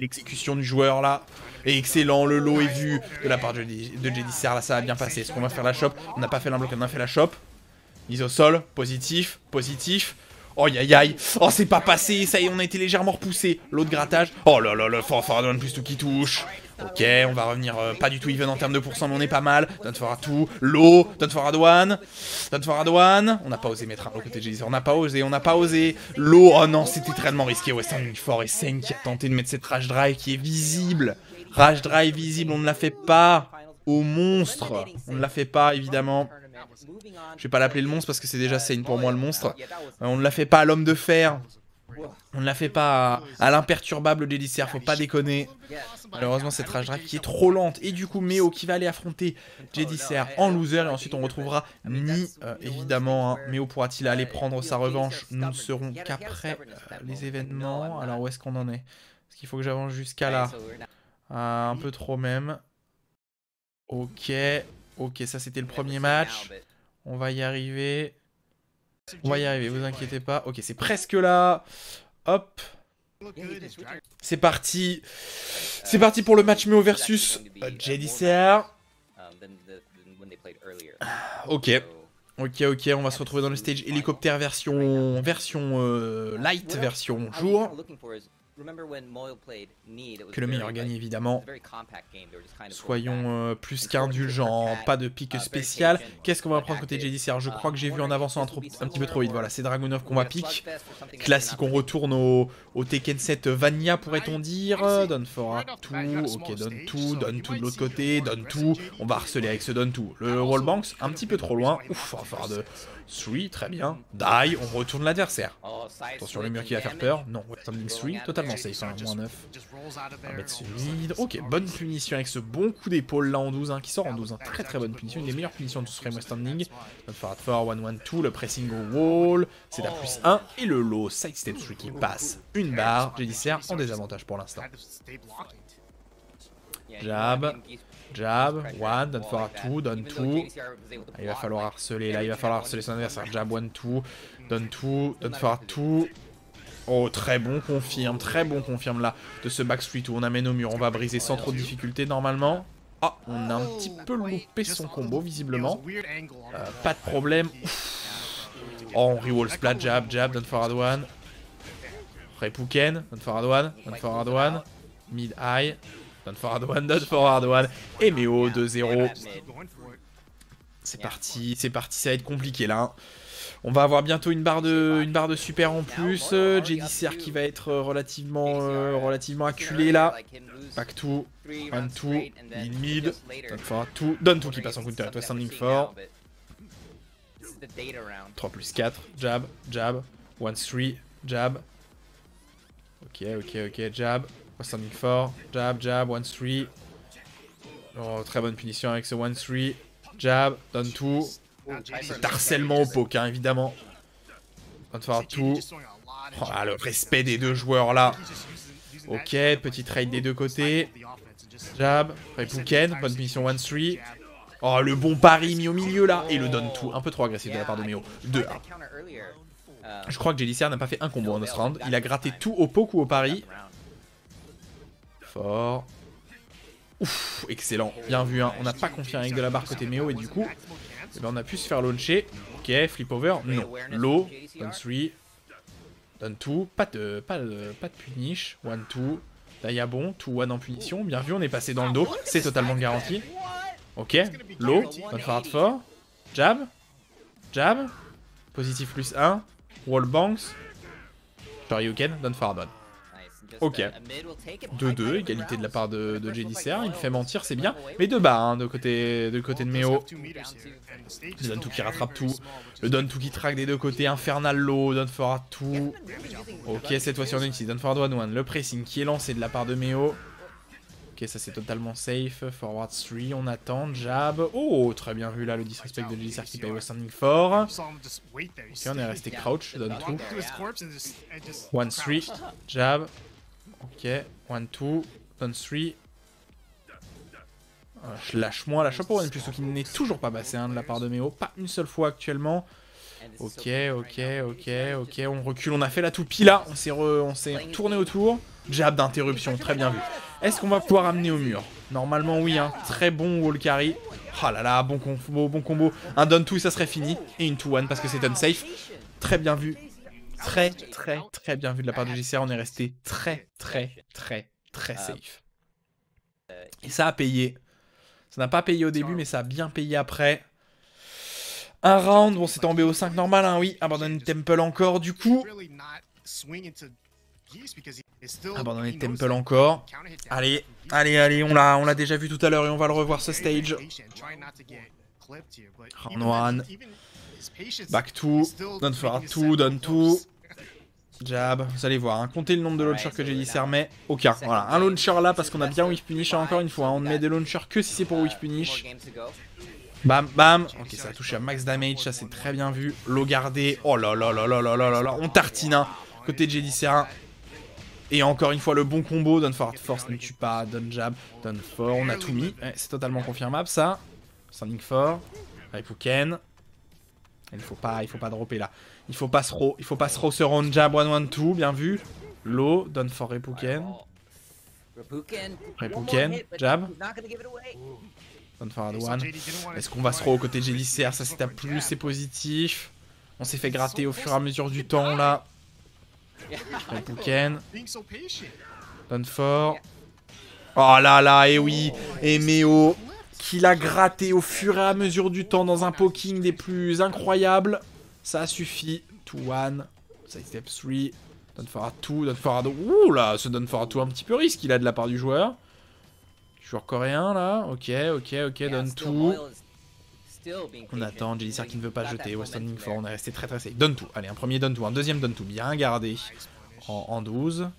l'exécution du joueur là. Et excellent, le lot est vu de la part de JDCR. Là, ça va bien passer. Est-ce qu'on va faire la shop? On n'a pas fait l'imbloc, on a fait la shop. Mise au sol, positif. Oh, aïe. Oh, c'est pas passé. Ça y est, on a été légèrement repoussé. L'autre grattage. Oh là, fort douane plus tout qui touche. Ok, on va revenir pas du tout even en termes de pourcent, mais on est pas mal. Donne fort à tout. Low, donne fort à douane. On n'a pas osé mettre un low côté de JDCR. On n'a pas osé. Low, oh non, c'était tellement risqué. Ouais, standing fort et Saint qui a tenté de mettre cette rage drive qui est visible. Rage drive visible, on ne la fait pas au monstre. On ne la fait pas, évidemment. Je vais pas l'appeler le monstre parce que c'est déjà Saint pour moi le monstre. On ne la fait pas à l'homme de fer. On ne la fait pas à l'imperturbable JDCR, faut pas déconner. Malheureusement cette rage drive qui est trop lente. Et du coup Méo qui va aller affronter JDCR en loser. Et ensuite on retrouvera Ni évidemment. Hein. Méo pourra-t-il aller prendre sa revanche? Nous ne serons qu'après les événements. Alors où est-ce qu'on en est? Est-ce qu'il faut que j'avance jusqu'à là? Un peu trop même. Ok, ça c'était le premier match. On va y arriver. Vous inquiétez pas. Ok, c'est presque là. Hop. C'est parti. C'est parti pour le match Méo versus JDCR. Ok, on va se retrouver dans le stage hélicoptère version light, version jour. Que le meilleur gagne évidemment. Soyons plus qu'indulgents, pas de pique spécial. Qu'est-ce qu'on va prendre côté JDCR? Je crois que j'ai vu en avançant un petit peu trop vite. Voilà, c'est Dragunov qu'on va pique. Classique, on retourne au Tekken 7 Vanilla, pourrait-on dire. Donne fort à tout. Ok, donne tout de l'autre côté, donne tout. On va harceler avec ce donne tout. Le wallbanks, un petit peu trop loin. Ouf, on va faire de 3, très bien. Die, on retourne l'adversaire. Attention, le mur qui va faire peur. Non, standing 3, totalement safe, hein, moins 9. On va mettre ce mid. Ok, bonne punition avec ce bon coup d'épaule là en 12, hein, qui sort en 12. Hein. Très bonne punition, une des meilleures punitions de tout ce frame standing. Notre forward 4, 1-1-2, le pressing au wall. C'est à plus 1. Et le low side step 3 qui passe une barre. JDCR en désavantage pour l'instant. Jab, one, donne fort à tout, donne tout. Il va falloir harceler là, il va falloir harceler son adversaire. Jab, one, two, donne fort à tout. Oh, très bon confirme là de ce backstreet où on amène au mur. On va briser sans trop de difficulté normalement. Ah, on a un petit peu loupé son combo visiblement. Pas de problème. Oh, on rewall splat, jab, donne fort à douane. Repouken, donne fort à douane, mid high. Donne fort à douane. Et Méo 2-0. C'est parti, ça va être compliqué là. Hein. On va avoir bientôt une barre de super en plus. JDCR qui va être relativement acculé là. Back 2, 1-2, mid. Donne fort à tout. Donne tout qui passe en counter. Toi standing fort. 3 plus 4. Jab. 1-3. Jab. Ok, jab. Standing fort, jab, 1-3. Oh, très bonne punition avec ce 1-3. Jab, donne tout. C'est harcèlement au poke, hein, évidemment. Donne fort à tout. Oh, ah, le respect des deux joueurs là. Ok, petit trade des deux côtés. Jab, Repouken, bonne punition 1-3. Oh, le bon pari mis au milieu là. Et le donne tout. Un peu trop agressif de la part de Méo. 2-1. Je crois que JDCR n'a pas fait un combo en ce round. Il a gratté tout au poke ou au pari. Fort. Ouf, excellent. Bien vu, hein. On n'a pas confié avec de la barre côté Méo et du coup, eh ben, on a pu se faire launcher. Ok, flip over. Non. Low. Donne 3. Donne tout. Pas de punish. 1-2. Là, il y a bon. 2-1 en punition. Bien vu, on est passé dans le dos. C'est totalement garanti. Ok. Low. Donne fort. Jab. Positif plus 1. Wall banks. Shoryuken. Donne fort. Ok. 2-2, égalité de la part de JDCR. Il me fait mentir, c'est bien. Mais de bas, hein, de côté de Meo. Le Don 2 qui rattrape tout. Le Don 2 qui traque des deux côtés. Infernal Low, Don Forward 2. Ok, cette fois-ci on utilise Don Forward 1-1. Le pressing qui est lancé de la part de Meo. Ok, ça c'est totalement safe. Forward 3, on attend. Jab. Oh, très bien vu là, le disrespect de JDCR qui paye au standing 4. Ok, on est resté crouch. Don 2. 1-3. Jab. Ok, 1-2. Don 3. Lâche-moi la chope au 1+, qui n'est toujours pas passé hein, de la part de Meo. Pas une seule fois actuellement. Ok, on recule, on a fait la toupie là, on s'est tourné autour. Jab d'interruption, très bien vu. Est-ce qu'on va pouvoir amener au mur? Normalement oui, hein. Très bon wall carry. Ah là là, bon combo. Un down 2 et ça serait fini. Et une 2-1 parce que c'est unsafe. Très bien vu. Très bien vu de la part de JDCR, on est resté très safe. Et ça a payé. Ça n'a pas payé au début, mais ça a bien payé après. Un round, bon c'est en BO5 normal, hein, oui. Abandonner Temple encore, du coup. Abandonner Temple encore. Allez, on l'a déjà vu tout à l'heure et on va le revoir ce stage. Round 1. Back 2. Don forward 2, Don 2. Jab, vous allez voir, hein. Comptez le nombre de launchers que j'ai dit, mais aucun. Voilà, un launcher là parce qu'on a bien whiff punish encore une fois. Hein. On ne met des launchers que si c'est pour whiff punish. Bam, bam. Ok, ça a touché à max damage, ça c'est très bien vu. Low gardé. Oh là là là là là là là là. On tartine, hein. Côté de JDCR. Et encore une fois, le bon combo. Don forward force ne tue pas. Don jab, Don 4. On a tout mis. Ouais, c'est totalement confirmable ça. Standing 4. Raipuken. Il faut pas dropper là. Il faut pas throw ce round jab 1-1-2, bien vu. Low, Don for Raipuken. Jab. Don forward 1. Est-ce qu'on va throw au côté de JDCR? Ça c'est à plus, c'est positif. On s'est fait gratter au fur et à mesure du temps là. Raipuken. Don for. Oh là là, et oui. Et Meo qui l'a gratté au fur et à mesure du temps dans un poking des plus incroyables. Ça suffit. 2-1. Side step 3. Don forward 2. Don forward 2. Ouh là, ce Don forward 2 un petit peu risque il a de la part du joueur. Joueur coréen là. Ok. Don 2. On attend. JDCR qui ne veut pas jeter. West standing 4. On est resté très safe. Don 2. Allez, un premier Don 2. Un deuxième Don 2. Bien gardé. En 12.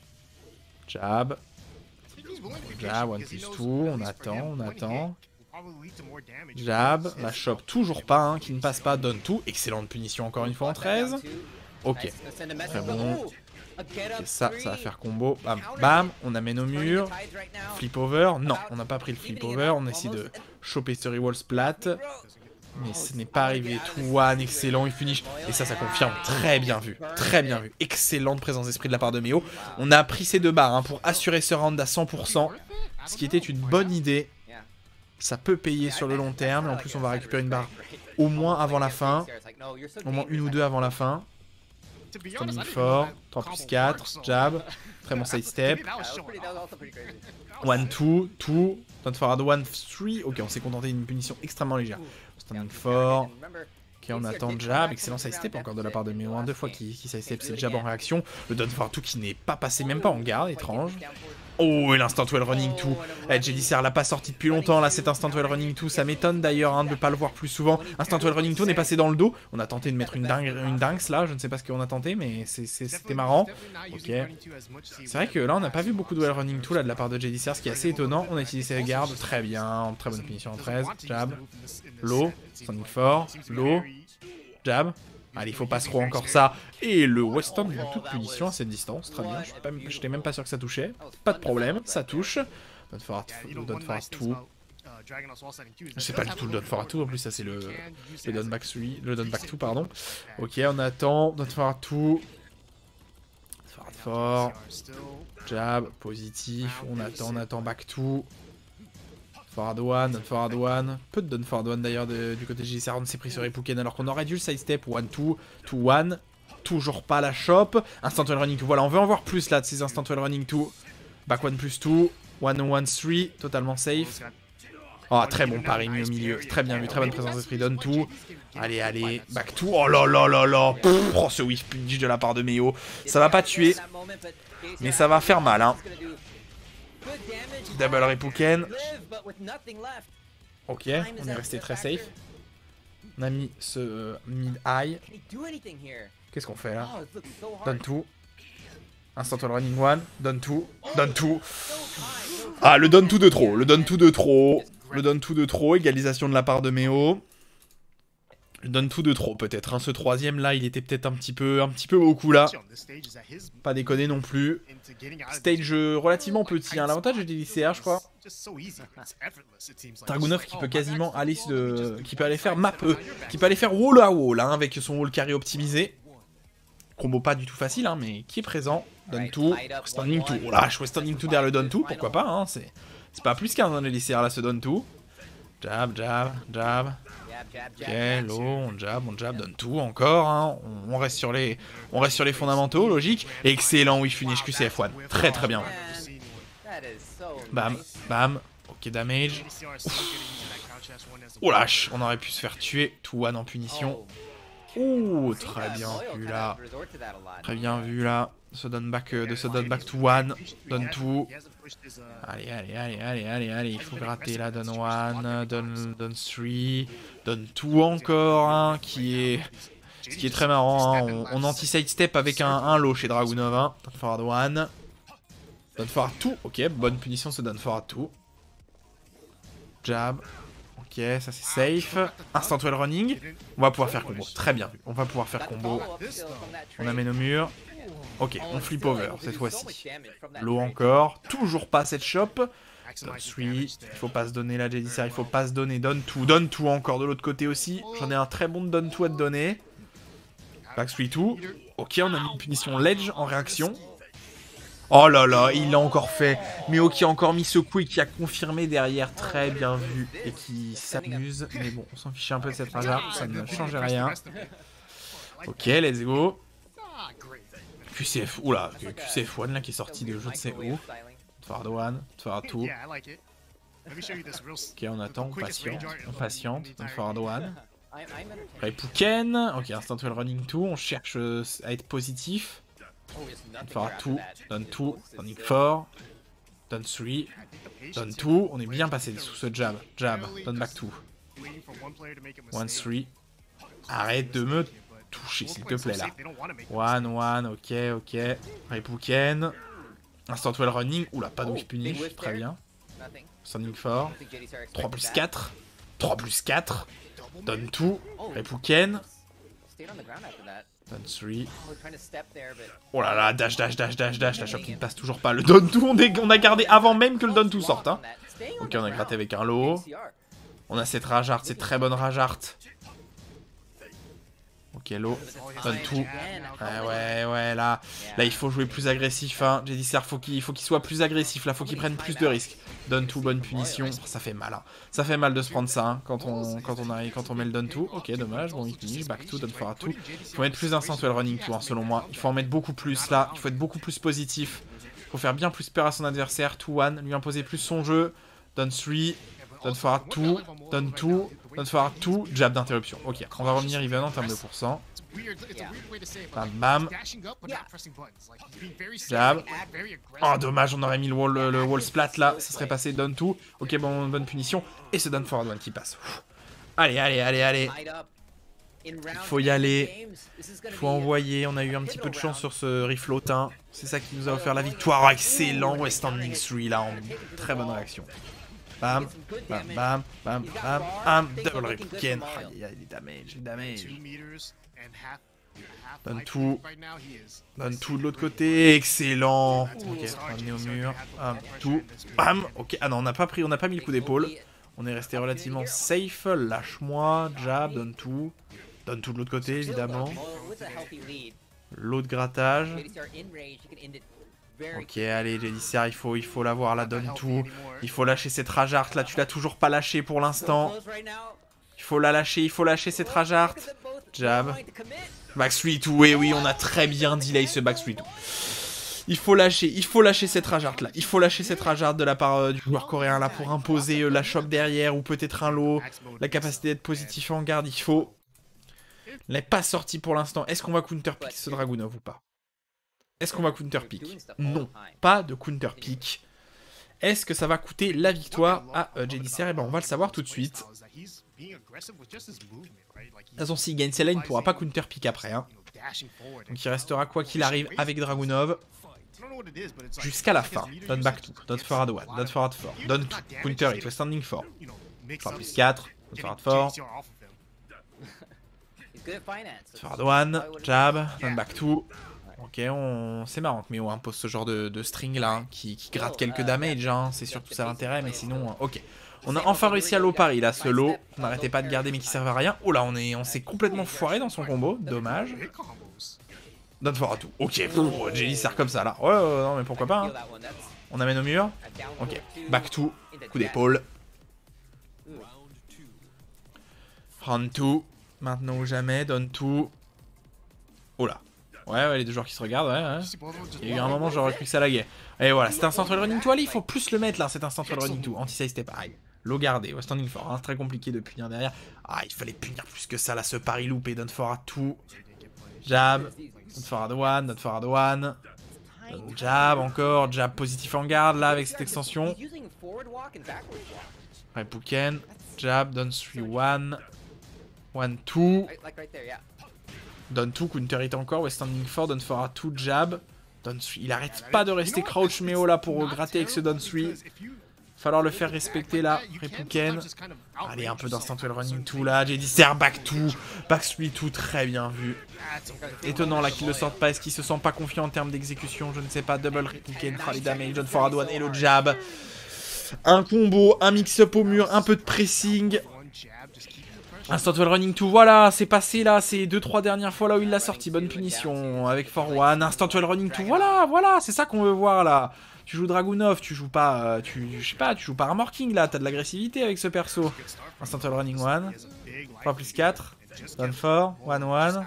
Jab. Jab. 1+2. On attend. Jab, la chope toujours pas, hein, qui ne passe pas, Don 2, excellente punition encore une fois en 13. Ok, très bon. Et ça va faire combo, bam, bam, on amène au mur. Flip over, non, on n'a pas pris le flip over, on essaie de choper ce rewall splat. Mais ce n'est pas arrivé, 2-1, excellent, il finish. Et ça confirme, très bien vu. Excellente présence d'esprit de la part de Meo. On a pris ces deux barres hein, pour assurer ce round à 100%, ce qui était une bonne idée. Ça peut payer sur le long terme. Et en plus, on va récupérer une barre au moins avant la fin. Au moins une ou deux avant la fin. Standing 4. 3+4. Jab. Très bon side step. 1-2. 2. Don forward 1-3. Ok, on s'est contenté d'une punition extrêmement légère. Standing 4. Ok, on attend jab. Excellent side step encore de la part de Meo. Deux fois qui side step, c'est le jab en réaction. Le Don forward 2 qui n'est pas passé même pas en garde. Étrange. Oh, et l'instant well running 2. JDCR l'a pas sorti depuis longtemps là, cet instant well running 2. Ça m'étonne d'ailleurs hein, de ne pas le voir plus souvent. Instant well running 2 n'est passé dans le dos. On a tenté de mettre une dingue là. Je ne sais pas ce qu'on a tenté, mais c'était marrant. Ok. C'est vrai que là, on n'a pas vu beaucoup de well running 2 là de la part de JDCR, ce qui est assez étonnant. On a utilisé ses gardes. Très bien. Très bonne finition en 13. Jab. Low. Standing 4. Low. Jab. Allez, il faut pas se trop encore ça. Et le Weston de toute punition à cette distance. Très bien. Je n'étais même pas sûr que ça touchait. Pas de problème, ça touche. Don forward 2. Je sais pas du tout le Don forward 2. En plus, ça c'est le Don back 3. Le Don back 2, pardon. Ok, on attend. Don forward 2. Forward 4. Jab, positif. On attend back 2. Forward 1, Don forward 1. Peu de Don forward 1 d'ailleurs du côté de JDCR. On s'est pris sur Raipuken alors qu'on aurait dû le sidestep. 1-2, 2-1. Toujours pas la chope. Instant well running 2. Voilà, on veut en voir plus là de ces instant well running 2. Back 1+2. 1-1-3. Totalement safe. Oh, très bon pari mis au milieu. Très bien vu, très bonne présence d'esprit. Don 2. Allez. Back 2. Oh là là là là. Oh, ce whiff punish de la part de Meo. Ça va pas tuer. Mais ça va faire mal, hein. Double Repouken. Ok, on est resté très safe. On a mis ce mid-high. Qu'est-ce qu'on fait là? Donne tout. Instant all running one. Donne tout. Donne tout. Ah, le donne tout de trop. Le donne tout de trop. Le donne tout de trop. Égalisation de la part de Méo. Le donne tout de trop peut-être. Hein. Ce troisième là, il était peut-être un petit peu beaucoup là. Pas déconner non plus. Stage relativement petit. Hein. L'avantage est des lycéens, je crois. Dragunov qui peut quasiment aller qui peut aller faire map qui peut aller faire wall à wall hein, avec son wall carry optimisé. Combo pas du tout facile hein, mais qui est présent. Donne tout. Standing tout. Oh là, je fais standing tout derrière le donne tout. Pourquoi pas hein, c'est pas plus qu'un dans les lycéens là ce donne tout. Jab, jab, jab. Ok, low, on jab, donne tout encore. Hein. On reste sur les fondamentaux, logique. Excellent, oui, finish QCF1. Très très bien. Bam, bam. Ok, damage. Oh lâche, on aurait pu se faire tuer. 2-1 en punition. Ouh, très bien vu là. Très bien vu là. Se donne back to one. Donne tout. Allez. Il faut gratter là. Donne one. Donne three. Donne tout encore. Hein, ce qui est très marrant. Hein. On anti-side step avec un low chez Dragunov. Hein. Donne forward one. Donne forward tout. Ok, bonne punition ce donne forward tout. Jab. Ok, ça c'est safe. Instant well running. On va pouvoir faire combo. Très bien vu. On va pouvoir faire combo. On amène au mur. Ok, on flip over cette fois-ci. Low encore. Toujours pas cette shop. Donne 3. Il faut pas se donner la JDCR. Il faut pas se donner. Donne tout encore de l'autre côté aussi. J'en ai un très bon donne tout à te donner. Back 3-2. Ok, on a mis une punition ledge en réaction. Oh là là, il l'a encore fait. Méo qui a encore mis ce coup et qui a confirmé derrière. Très bien vu. Et qui s'amuse. Mais bon, on s'en fichait un peu de cette hasard. Ça ne changeait rien. Ok, let's go. QCF, oula, QCF1 là qui est sorti de je ne sais où. Forward 1, forward 2. Ok, on attend, on patiente. Forward 1. Repouken. Ok, instant well running 2. On cherche à être positif. Forward 2, donne tout. Standing 4. Donne 3. Donne tout. On est bien passé sous ce jab. Jab, donne back 2. 1-3. Arrête de me toucher s'il te plaît là. 1-1, ok. Repouken. Instant well running. Oula, pas de punish, très bien. Standing 4. 3+4. 3+4. Donne tout. Repouken. Donne 3. Oh là là, dash. La shop qui ne passe toujours pas. Le donne tout, on a gardé avant même que le donne tout sorte. Hein. Ok, on a gratté avec un low. On a cette rage art, cette très bonne rage art. Ok, low. Donne tout. Ouais, là il faut jouer plus agressif. Hein. J'ai dit ça, faut qu'il soit plus agressif. Là, faut qu'il prenne plus de risques. Donne tout, bonne punition. Ça fait mal. Hein. Ça fait mal de se prendre ça hein, quand on met le donne tout. Ok, dommage. Bon, il finish. Back to, donne forward tout. Il faut mettre plus d'instant well running tout, hein, selon moi. Il faut en mettre beaucoup plus là. Il faut être beaucoup plus positif. Il faut faire bien plus peur à son adversaire. 2-1. Lui imposer plus son jeu. Donne 3. Donne forward tout. Donne tout. Donne forward tout. Jab d'interruption. Ok, on va revenir even en termes de pourcent. Bam. Jab. Oh dommage, on aurait mis le wall splat là. Ça serait passé donne tout. Ok, bon, bonne punition. Et ce donne forward one qui passe. Allez. Il faut y aller. Il faut envoyer. On a eu un petit peu de chance sur ce refloat. C'est ça qui nous a offert la victoire. Oh, excellent. Ouais, standing 3 là en très bonne réaction. Bam. Double Repouken. Il y a des damage. Donne tout de l'autre côté. Excellent. Ok, on va amener au mur. Tout. Bam. Ok. Ah non, on n'a pas mis le coup d'épaule. On est resté relativement safe. Lâche-moi. Jab. Donne tout. Donne tout de l'autre côté, évidemment. L'autre grattage. Ok, allez, JDCR, il faut l'avoir là, donne tout. Il faut lâcher cette rage art là, tu l'as toujours pas lâché pour l'instant. Il faut la lâcher, cette rage art. Jab. Back 3-2, oui, on a très bien delay ce back 3-2. Il faut lâcher cette rage art là. Il faut lâcher cette rage art de la part du joueur coréen là pour imposer la choc derrière ou peut-être un low. La capacité d'être positif en garde, il faut. Il n'est pas sorti pour l'instant. Est-ce qu'on va counter pick ce Dragunov ou pas? Est-ce qu'on va counter pick? Non, pas de counter pick. Est-ce que ça va coûter la victoire à JDCR? Et ben on va le savoir tout de suite. De toute façon, s'il gagne celle-là, il ne pourra pas counter pick après. Hein. Donc il restera quoi qu'il arrive avec Dragunov jusqu'à la fin. Done back 2, done forward 1, done forward 4, done 2, counter it, we're standing 4. 3 plus 4, done forward 4. Forward 1, jab, done back 2. Ok, c'est marrant que Meo impose ce genre de string là, hein, qui gratte quelques damage, hein, c'est surtout ça l'intérêt, mais sinon, ok. On a enfin réussi à low pari là, ce lot, on n'arrêtait pas de garder mais qui servait à rien. Oh là, on s'est complètement foiré dans son combo, dommage. Donne fort à tout, ok, Jelly sert comme ça là, ouais, non mais pourquoi pas, hein. On amène au mur, ok, back 2, coup d'épaule. Round 2, maintenant ou jamais, donne tout. Oh là. Ouais, les deux joueurs qui se regardent, ouais. Il y a eu un moment, j'aurais cru que ça laguait. Et voilà, c'est un central running 2, allez, il faut plus le mettre là, c'est un central running 2. Anti-side step, aïe. Low gardé, standing for, hein, très compliqué de punir derrière. Ah, il fallait punir plus que ça là, ce pari loupé, donne for à tout. Jab, donne for à one, donne for à one. Jab encore, jab positif en garde là avec cette extension. Repouken, jab, donne 3 1. 1 2. Donne tout, counter it encore, we're standing for, donne for à tout, jab. Donne 3. Il arrête pas de rester crouch Meo là pour gratter avec ce donne 3. Falloir le faire respecter là, Repouken. Allez, un peu d'instant well running 2 là, JDCR back 2, back 3 2, très bien vu. Étonnant là qu'il le sorte pas, est-ce qu'il se sent pas confiant en termes d'exécution, je ne sais pas, double Repouken, fera les damage, John for Adwan et le jab. Un combo, un mix-up au mur, un peu de pressing. Instant well running 2, voilà, c'est passé là, c'est 2-3 dernières fois là où il l'a sorti, bonne punition avec for one. Instant well running 2, voilà, c'est ça qu'on veut voir là. Tu joues Dragunov, tu joues pas, je sais pas, tu joues pas Armor King là, t'as de l'agressivité avec ce perso. Instant well running 1, 3 plus 4, done 4, 1 1,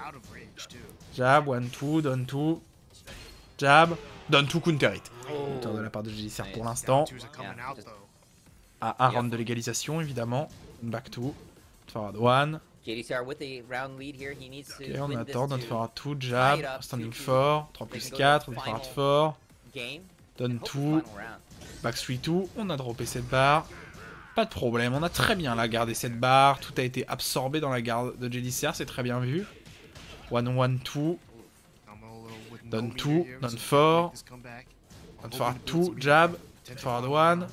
jab, 1 2, done 2, jab, done 2, counter it. Auteur de la part de JDCR pour l'instant. À un round de légalisation évidemment, back 2, forward 1. Ok, on attend, done forward 2, jab, standing 4, 3 plus 4, done forward 4. Donne tout, back 3 2, on a droppé cette barre, pas de problème, on a très bien là gardé cette barre, tout a été absorbé dans la garde de JDCR, c'est très bien vu. 1 1 2, donne tout, donne 4, donne forward 2, jab, donne forward 1, donne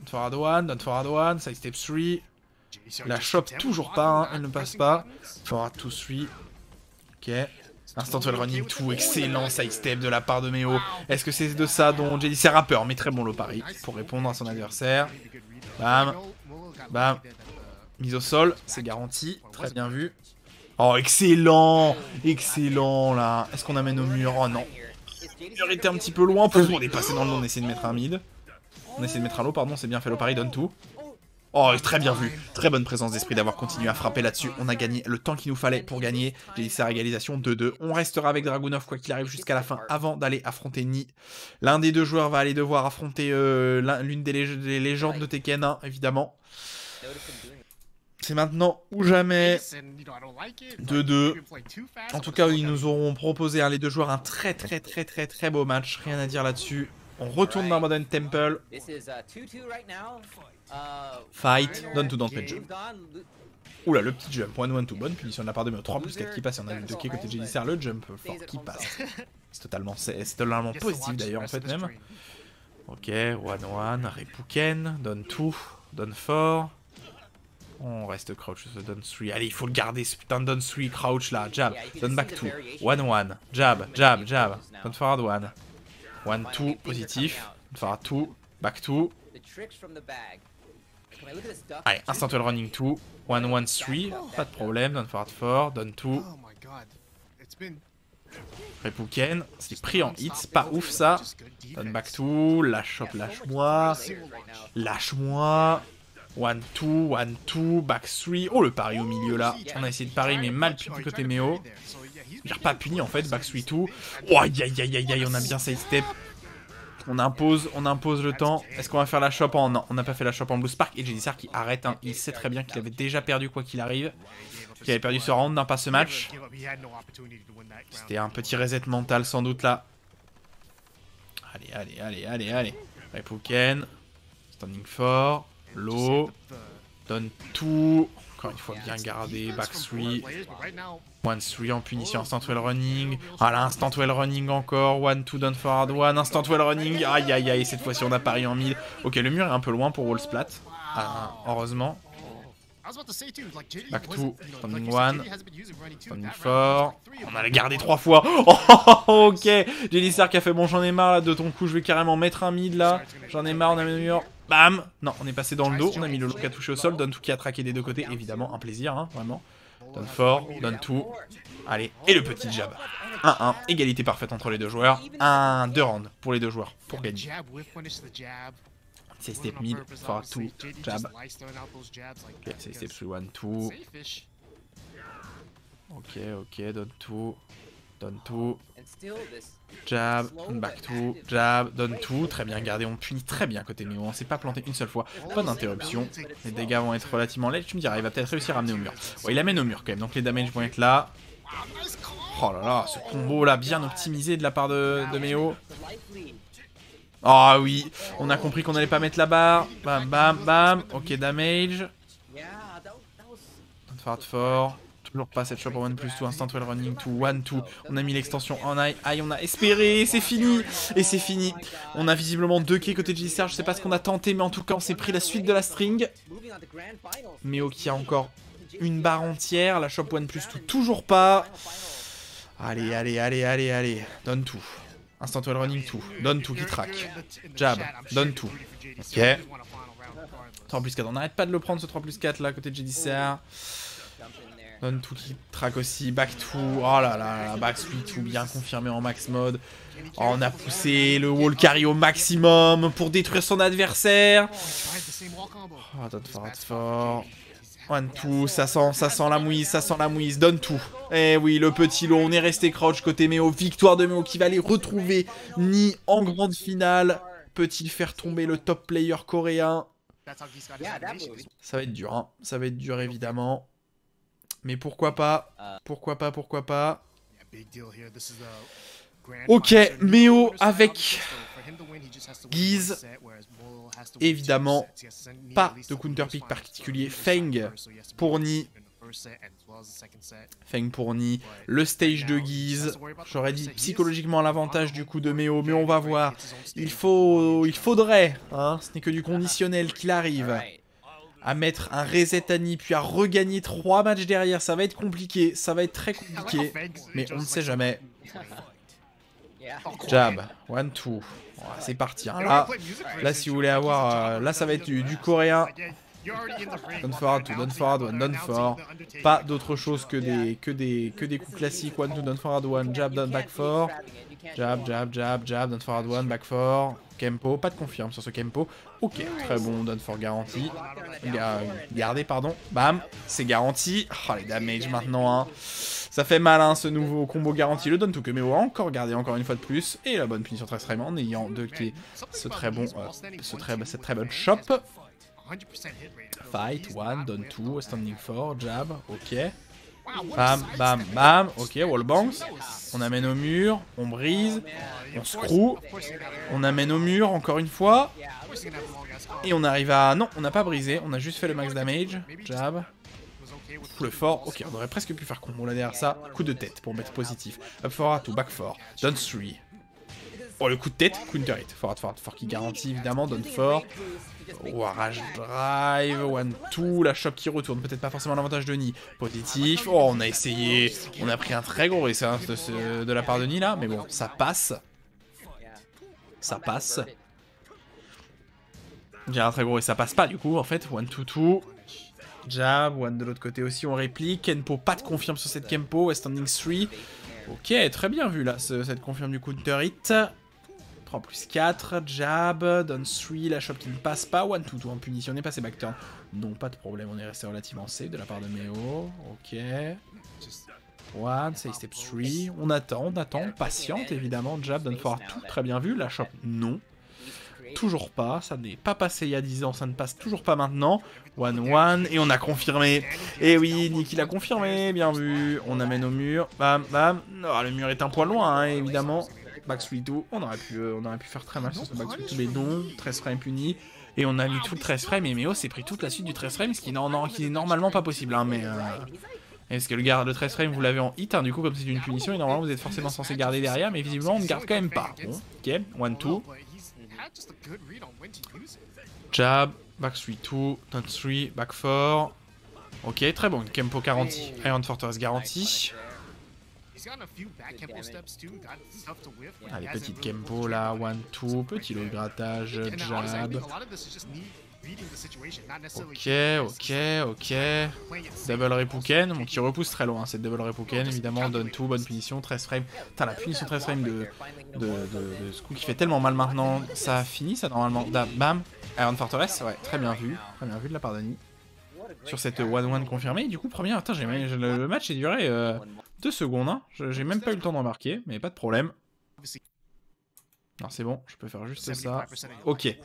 forward 1, donne forward 1, side step 3, la chope toujours pas, hein, elle ne passe pas, forward 2 3, ok. Instant well running 2, excellent sidestep de la part de Meo. Est-ce que c'est de ça dont JDCR a peur? Mais très bon le pari pour répondre à son adversaire. Bam, bam. Mise au sol, c'est garanti. Très bien vu. Oh, excellent, excellent là. Est-ce qu'on amène au mur? Oh non. Le mur était un petit peu loin. On est passé dans le lot, on essaie de mettre un mid. On essaie de mettre un low, pardon, c'est bien fait le pari, donne tout. Oh, très bien vu, très bonne présence d'esprit d'avoir continué à frapper là-dessus. On a gagné le temps qu'il nous fallait pour gagner. JDCR égalisation 2-2. On restera avec Dragunov quoi qu'il arrive jusqu'à la fin avant d'aller affronter Ni. L'un des deux joueurs va aller devoir affronter l'une des légendes de Tekken 1, évidemment. C'est maintenant ou jamais. 2-2. En tout cas, ils nous auront proposé, hein, les deux joueurs, un très beau match. Rien à dire là-dessus. On retourne dans Modern Temple. Fight, donne tout dans le jump. Oula, le petit jump, 1-1-2, bonne punition de la part de Meo. 3 plus 4 qui passe, et on a vu de qui côté JDCR, le jump fort qui passe. C'est totalement positif d'ailleurs en fait même. Ok, 1-1, Repouken, donne tout, donne fort. On reste crouch sur ce donne 3. Allez, il faut le garder ce putain de donne 3 crouch là. Jab, donne back 2, 1-1, jab, donne forward 1. 1-2, positif, donne forward 2, back 2. Allez, instant well running 2, 1-1-3, pas de problème, donne forward 4, donne 2. Repouken, c'est pris en hits, pas ouf ça. Donne back 2, lâche-moi. Lâche-moi. 1-2, 1-2, back 3. Oh, le pari au milieu là. On a essayé de pari, mais mal puni du côté Meo. Il n'a pas puni en fait, back 3-2. Oh, aïe, on a bien side step. On impose le temps. Est-ce qu'on va faire la shop en... Non, on n'a pas fait la shop en Blue Spark. Et JDCR qui arrête, hein. Il sait très bien qu'il avait déjà perdu quoi qu'il arrive. Qu'il avait perdu ce round, non pas ce match. C'était un petit reset mental sans doute là. Allez. Repouken. Standing 4. Low. Donne tout. Encore une fois, bien gardé. Back 3. 1-3 en punition. Instant well running. Voilà, instant well running encore. 1-2 down forward 1. Instant well running. Aïe. Cette fois-ci, on a pari en mid. Ok, le mur est un peu loin pour wall splat. Heureusement. Back 2, standing 1, standing 4. On a gardé 3 fois. Oh, ok. Jellyster qui a fait bon, j'en ai marre là de ton coup. Je vais carrément mettre un mid là. J'en ai marre, on a mis le mur. Bam. Non, on est passé dans le dos. On a mis le low qui a touché au sol. Donne tout qui a traqué des deux côtés. Évidemment, un plaisir, hein, vraiment. Donne fort, donne tout. Allez, et le petit jab. 1-1. Égalité parfaite entre les deux joueurs. 2 rounds pour les deux joueurs pour gagner. C'est step mid, for 2, jab. Ok, c'est step 3, 1, 2. Ok, donne tout. Jab, back 2, jab, donne tout. Très bien gardé, on punit très bien côté Méo. On s'est pas planté une seule fois, pas d'interruption. Les dégâts vont être relativement laids. Tu me diras, il va peut-être réussir à amener au mur. Ouais, il amène au mur quand même, donc les damages vont être là. Oh là là, ce combo là, bien optimisé de la part de Méo. Ah oui, on a compris qu'on allait pas mettre la barre. Bam. Ok, damage. Don't fort. Toujours pas cette shot pour 1+2. Instant well running to 1-2. On a mis l'extension en aïe. On a espéré. C'est fini. Et c'est fini. On a visiblement 2 quais côté de Jellyster. Je sais pas ce qu'on a tenté, mais en tout cas, on s'est pris la suite de la string. Méo qui a encore une barre entière. La shop 1+2, toujours pas. Allez. Donne tout. Instant well running tout. Donne tout qui traque. Jab. Donne tout. Ok. 3+4. On n'arrête pas de le prendre ce 3+4 là à côté de Jellyster. Donne tout qui traque aussi. Back 2. Oh là là. Back 3 tout bien confirmé en max mode. Oh, on a poussé le wall carry au maximum pour détruire son adversaire. Oh, donne fort. 1-2, ça sent la mouise, donne tout. Eh oui, le petit lot, on est resté crouch côté Méo. Victoire de Méo qui va aller retrouver Ni en grande finale. Peut-il faire tomber le top player coréen? Ça va être dur, hein. Ça va être dur évidemment. Mais pourquoi pas? Ok, Méo avec Guise. Évidemment, pas de counter pick particulier. Feng pour Ni. Le stage de Guise. J'aurais dit psychologiquement l'avantage du coup de Méo, mais on va voir. Il faudrait, hein, ce n'est que du conditionnel qu'il arrive à mettre un reset à Ni, puis à regagner 3 matchs derrière. Ça va être compliqué, ça va être très compliqué, mais on ne sait jamais. Jab, 1-2. C'est parti, hein. Là, si vous voulez avoir... là, ça va être du coréen. Donne fort. Pas d'autre chose que des coups classiques. 1-2, donne forward 1, jab, down, back 4. Jab, donne forward 1, back 4. Kempo, pas de confirme sur ce Kempo. Ok, très bon, donne for garanti. Gardez, pardon. Bam, c'est garanti. Oh, les damage maintenant, hein. Ça fait mal, hein, ce nouveau combo garanti. Le donne tout que Méo a encore gardé encore une fois de plus. Et la bonne punition très extrêmement en ayant de clés cette très bonne shop. Fight, 1, donne tout, standing 4, jab, ok. Bam, ok, wall bounce. On amène au mur, on brise, on screw. On amène au mur encore une fois. Et on arrive à... Non, on n'a pas brisé, on a juste fait le max damage. Jab. Le fort, ok, on aurait presque pu faire combo là derrière ça. Coup de tête pour mettre positif. Up forward to back 4, down 3. Oh, le coup de tête, counter hit. Forward qui garantit évidemment, down 4. Oh, rage drive, 1-2, la shop qui retourne, peut-être pas forcément l'avantage de Ni. Positif, oh, on a essayé, on a pris un très gros risque hein, de la part de Ni là, mais bon, ça passe. J'ai un très gros et ça passe pas du coup, en fait, 1-2-2. Jab, 1 de l'autre côté aussi, on réplique. Kenpo, pas de confirme sur cette Kempo, standing 3. Ok, très bien vu là, cette confirme du counter hit. 3+4, jab, down 3, la shop qui ne passe pas, 1-2-2 en punition, on est passé back turn. Non, pas de problème, on est resté relativement safe de la part de Méo. Ok. 1, say step 3, on attend, patiente évidemment, jab, down forward tout, très bien vu, la shop non. Toujours pas, ça n'est pas passé il y a 10 ans, ça ne passe toujours pas maintenant. 1-1, et on a confirmé. Et oui, Nicky l'a confirmé, bien vu. On amène au mur, bam. Oh, le mur est un poil loin, hein, évidemment. back 3-2. On aurait pu faire très mal sur ce back 3-2, mais non. 13 frames puni. Et on a mis tout le 13 frames. Et Méo s'est pris toute la suite du 13 frames, ce qui est normalement pas possible. Hein, mais. Parce que le 13 frame, vous l'avez en hit, hein, du coup, comme c'est une punition, et normalement, vous êtes forcément censé garder derrière, mais visiblement, on ne garde quand même pas. Bon, ok, 1-2. Jab, back 3-2, down 3, back 4. Ok, très bon, Kempo garanti. Iron Fortress garanti. Allez, petite Kempo là, 1-2, petit low grattage, jab. Ok. Double Repouken, bon, qui repousse très loin, cette Double Repouken, évidemment, donne tout, bonne punition, 13 frames. Putain, la punition 13 frames de ce coup qui fait tellement mal maintenant. Ça a fini, ça, normalement. Bam, Iron Fortress, ouais, très bien vu de la part d'Annie. Sur cette 1-1 confirmée, du coup, première, attends, le match a duré 2 secondes, hein. J'ai même pas eu le temps d'en marquer, mais pas de problème. Non, c'est bon, je peux faire juste ça. Ok,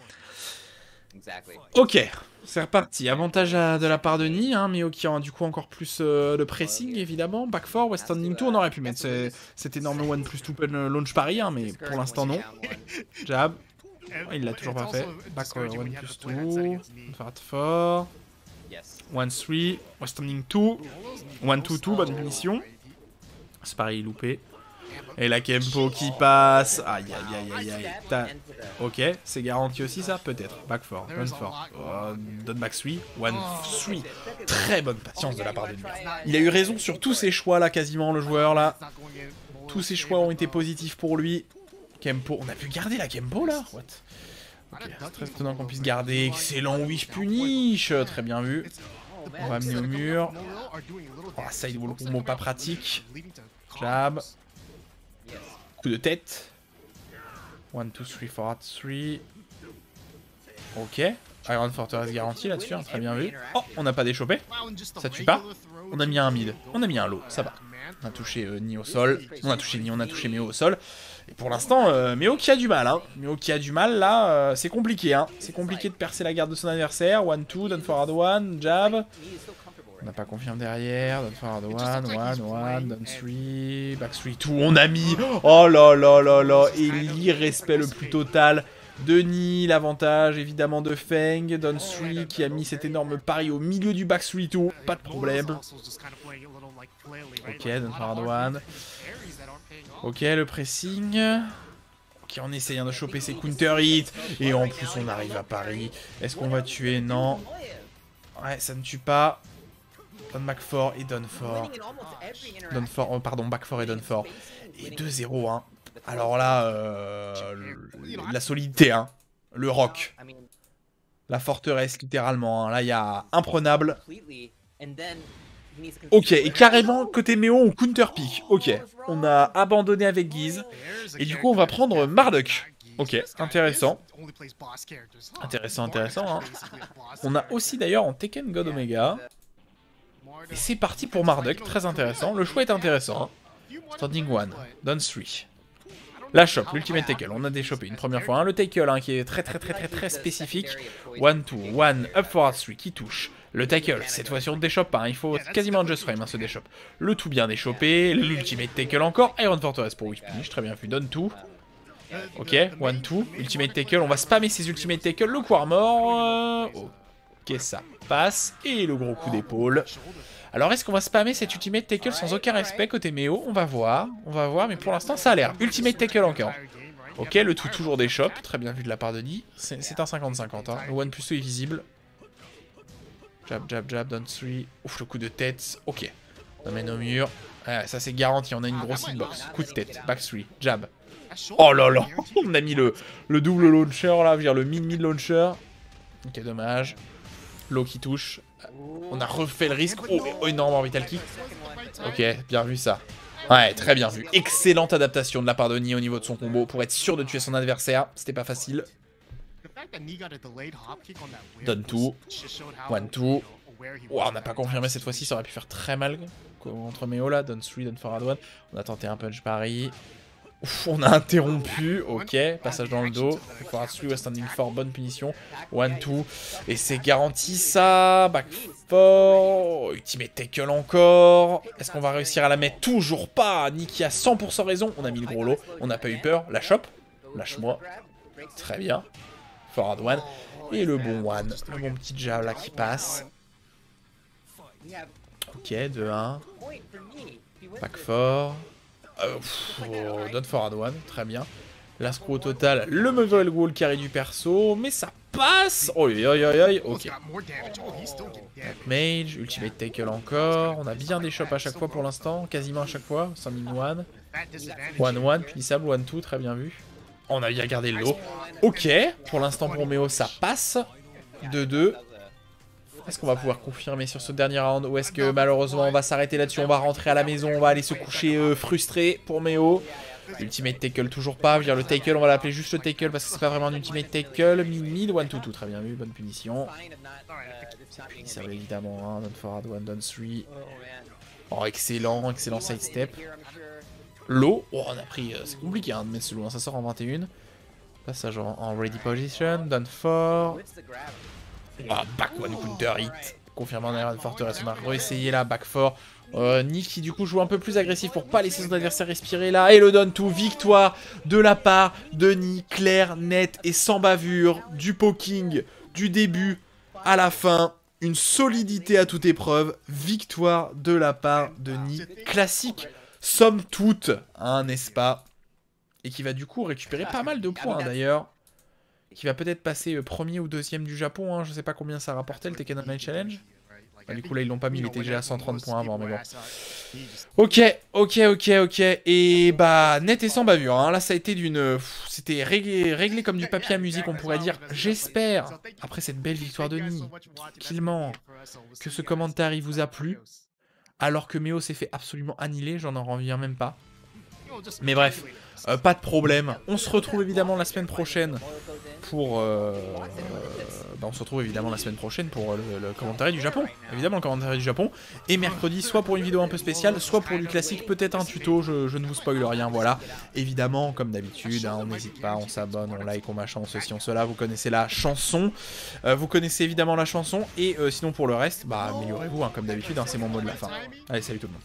c'est reparti. Avantage de la part de Ni, hein, mais qui a du coup encore plus de pressing évidemment. Back 4, West Standing 2, on aurait pu mettre cet énorme 1+2 launch pari, hein, mais pour l'instant non. Jab, il l'a toujours pas fait. Back 1+2, Fat 4, 1-3, West Standing 2, 1-2-2, bonne punition. C'est pareil, loupé. Et la Kempo qui passe. Aïe. Ok, c'est garanti aussi ça? Peut-être. Back 4, down 4. Down back 3, 1-3. Très bonne patience de la part de lui. Il a eu raison sur tous ses choix là, quasiment, le joueur là. Tous ses choix ont été positifs pour lui. Kempo, on a pu garder la Kempo là? What? Ok, c'est très étonnant qu'on puisse garder. Excellent wish punish. Très bien vu. On va amener au mur. Oh, side wall combo pas pratique. Jab. Coup de tête. 1, 2, 3, 4, 3. Ok. Iron Fortress garantie là-dessus, hein, très bien vu. Oh, on n'a pas déchopé. Ça tue pas. On a mis un mid. On a mis un low, ça va. On a touché Ni au sol. On a touché Ni, on a touché Méo au sol. Et pour l'instant, Méo qui a du mal. Hein. Méo qui a du mal là, c'est compliqué. Hein. C'est compliqué de percer la garde de son adversaire. 1-2, down forward 1, jab. On n'a pas confirmé derrière. Down forward 1, 1, down 3, back 3, 2. On a mis. Oh là. Et l'irrespect le plus total. Denis, l'avantage évidemment de Feng. Down 3 qui a mis cet énorme pari au milieu du back 3-2. Pas de problème. Ok, down forward 1. Ok, le pressing. Ok, en essayant de choper ses counter hits. Et en plus, on arrive à Paris. Est-ce qu'on va tuer? Non. Ouais, ça ne tue pas. Down back 4 et down 4. Pardon, back 4 et down 4. Et 2-0, hein. Alors là, la solidité, hein. Le rock. La forteresse, littéralement. Hein. Là, il y a imprenable. Ok, et carrément, côté Méo, on counter pick. Ok, on a abandonné avec Guise. Et du coup, on va prendre Marduk. Ok, intéressant. Intéressant. Hein. On a aussi d'ailleurs en Tekken God Omega. Et c'est parti pour Marduk, très intéressant. Le choix est intéressant. Hein. Standing 1, down 3. La shop, l'ultimate tackle, on a déchopé une première fois. Hein. Le tackle hein, qui est très spécifique. 1-2, 1, up forward 3 qui touche. Le tackle, cette fois-ci on ne déchoppe pas, hein. Il faut quasiment un just frame hein, ce déchop. Le tout bien déchopé, l'ultimate tackle encore. Iron Fortress pour Wish Punish, très bien vu, donne tout. Ok, 1-2, ultimate tackle, on va spammer ses ultimate tackle, le coup mort. Ok, ça passe. Et le gros coup d'épaule. Alors est-ce qu'on va spammer cet ultimate tackle sans aucun respect côté Méo? On va voir, mais pour l'instant ça a l'air. Ultimate tackle encore. Ok, le tout toujours des shops, très bien vu de la part de Ni. C'est un 50-50, hein. Le 1+2 est visible. Jab, down 3. Ouf, le coup de tête. Ok, on amène au mur. Ouais, ça c'est garanti, on a une grosse hitbox. Coup de tête, back 3, jab. Oh là là, on a mis le double launcher là, je veux dire le mid launcher. Ok, dommage. Low qui touche. On a refait le risque. Oh, énorme orbital kick. Ok, bien vu ça. Ouais, très bien vu. Excellente adaptation de la part de Ni au niveau de son combo pour être sûr de tuer son adversaire. C'était pas facile. Donne tout. 1-2. Oh, on n'a pas confirmé cette fois-ci, ça aurait pu faire très mal contre Méo là. Donne 3, donne forward 1. On a tenté un punch pari. Ouf, on a interrompu, ok, passage dans le dos, forward standing fort, bonne punition, 1-2, et c'est garanti ça, back 4, ultimate tackle encore, est-ce qu'on va réussir à la mettre? Toujours pas, Nicky a 100% raison, on a mis le gros lot, on n'a pas eu peur, la chope, lâche-moi, très bien, forward one, et le bon one, le bon petit jab là qui passe, ok, 2-1, back 4, donne forward one, très bien. La screw au total, le muzzle wall carré du perso, mais ça passe. Oh, ok. Mage, ultimate tackle encore. On a bien des chops à chaque fois pour l'instant, quasiment à chaque fois. Standing one. 1-1, punissable, 1-2, très bien vu. On a bien gardé le lot. Ok, pour l'instant pour Méo ça passe. 2-2. Est-ce qu'on va pouvoir confirmer sur ce dernier round ou est-ce que malheureusement on va s'arrêter là-dessus, on va rentrer à la maison, on va aller se coucher frustré pour Méo. Ultimate tackle toujours pas, le tackle on va l'appeler juste le tackle parce que c'est pas vraiment un ultimate tackle. Mid 1-2-2, très bien vu, bonne punition. Punissable évidemment, hein, down forward 1, down 3. Oh excellent, excellent sidestep. Low, oh on a pris, c'est compliqué hein, de mettre ce low, hein, ça sort en 21. Passage en ready position, down 4. Ah, back one counter hit. Confirmé en Iron Fortress, on a réessayé là, back 4. Nick qui du coup joue un peu plus agressif pour pas laisser son adversaire respirer là. Et le down to victoire de la part de Nick, clair, net et sans bavure. Du poking, du début à la fin. Une solidité à toute épreuve. Victoire de la part de Nick. Classique, somme toute, hein, n'est-ce pas? Et qui va du coup récupérer pas mal de points d'ailleurs. Qui va peut-être passer premier ou deuxième du Japon, hein. Je sais pas combien ça rapportait le Tekken Online Challenge. Bah, du coup là ils l'ont pas mis, il était déjà à 130 points avant, mais bon. Ok. Et bah net et sans bavure, hein. Là ça a été d'une... C'était réglé comme du papier à musique, on pourrait dire. J'espère, après cette belle victoire de Ni, tranquillement, que ce commentaire il vous a plu. Alors que Méo s'est fait absolument annihiler, j'en en reviens même pas. Mais bref, pas de problème. On se retrouve évidemment la semaine prochaine pour... on se retrouve évidemment la semaine prochaine pour le commentaire du Japon. Évidemment le commentaire du Japon. Et mercredi, soit pour une vidéo un peu spéciale, soit pour du classique, peut-être un tuto, je ne vous spoil rien, voilà. Évidemment, comme d'habitude, hein, on n'hésite pas, on s'abonne, on like, on machin, on ceci, on cela. Vous connaissez la chanson. Vous connaissez évidemment la chanson. Et sinon pour le reste, bah améliorez-vous, hein, comme d'habitude, hein, c'est mon mot de la fin. Allez, salut tout le monde.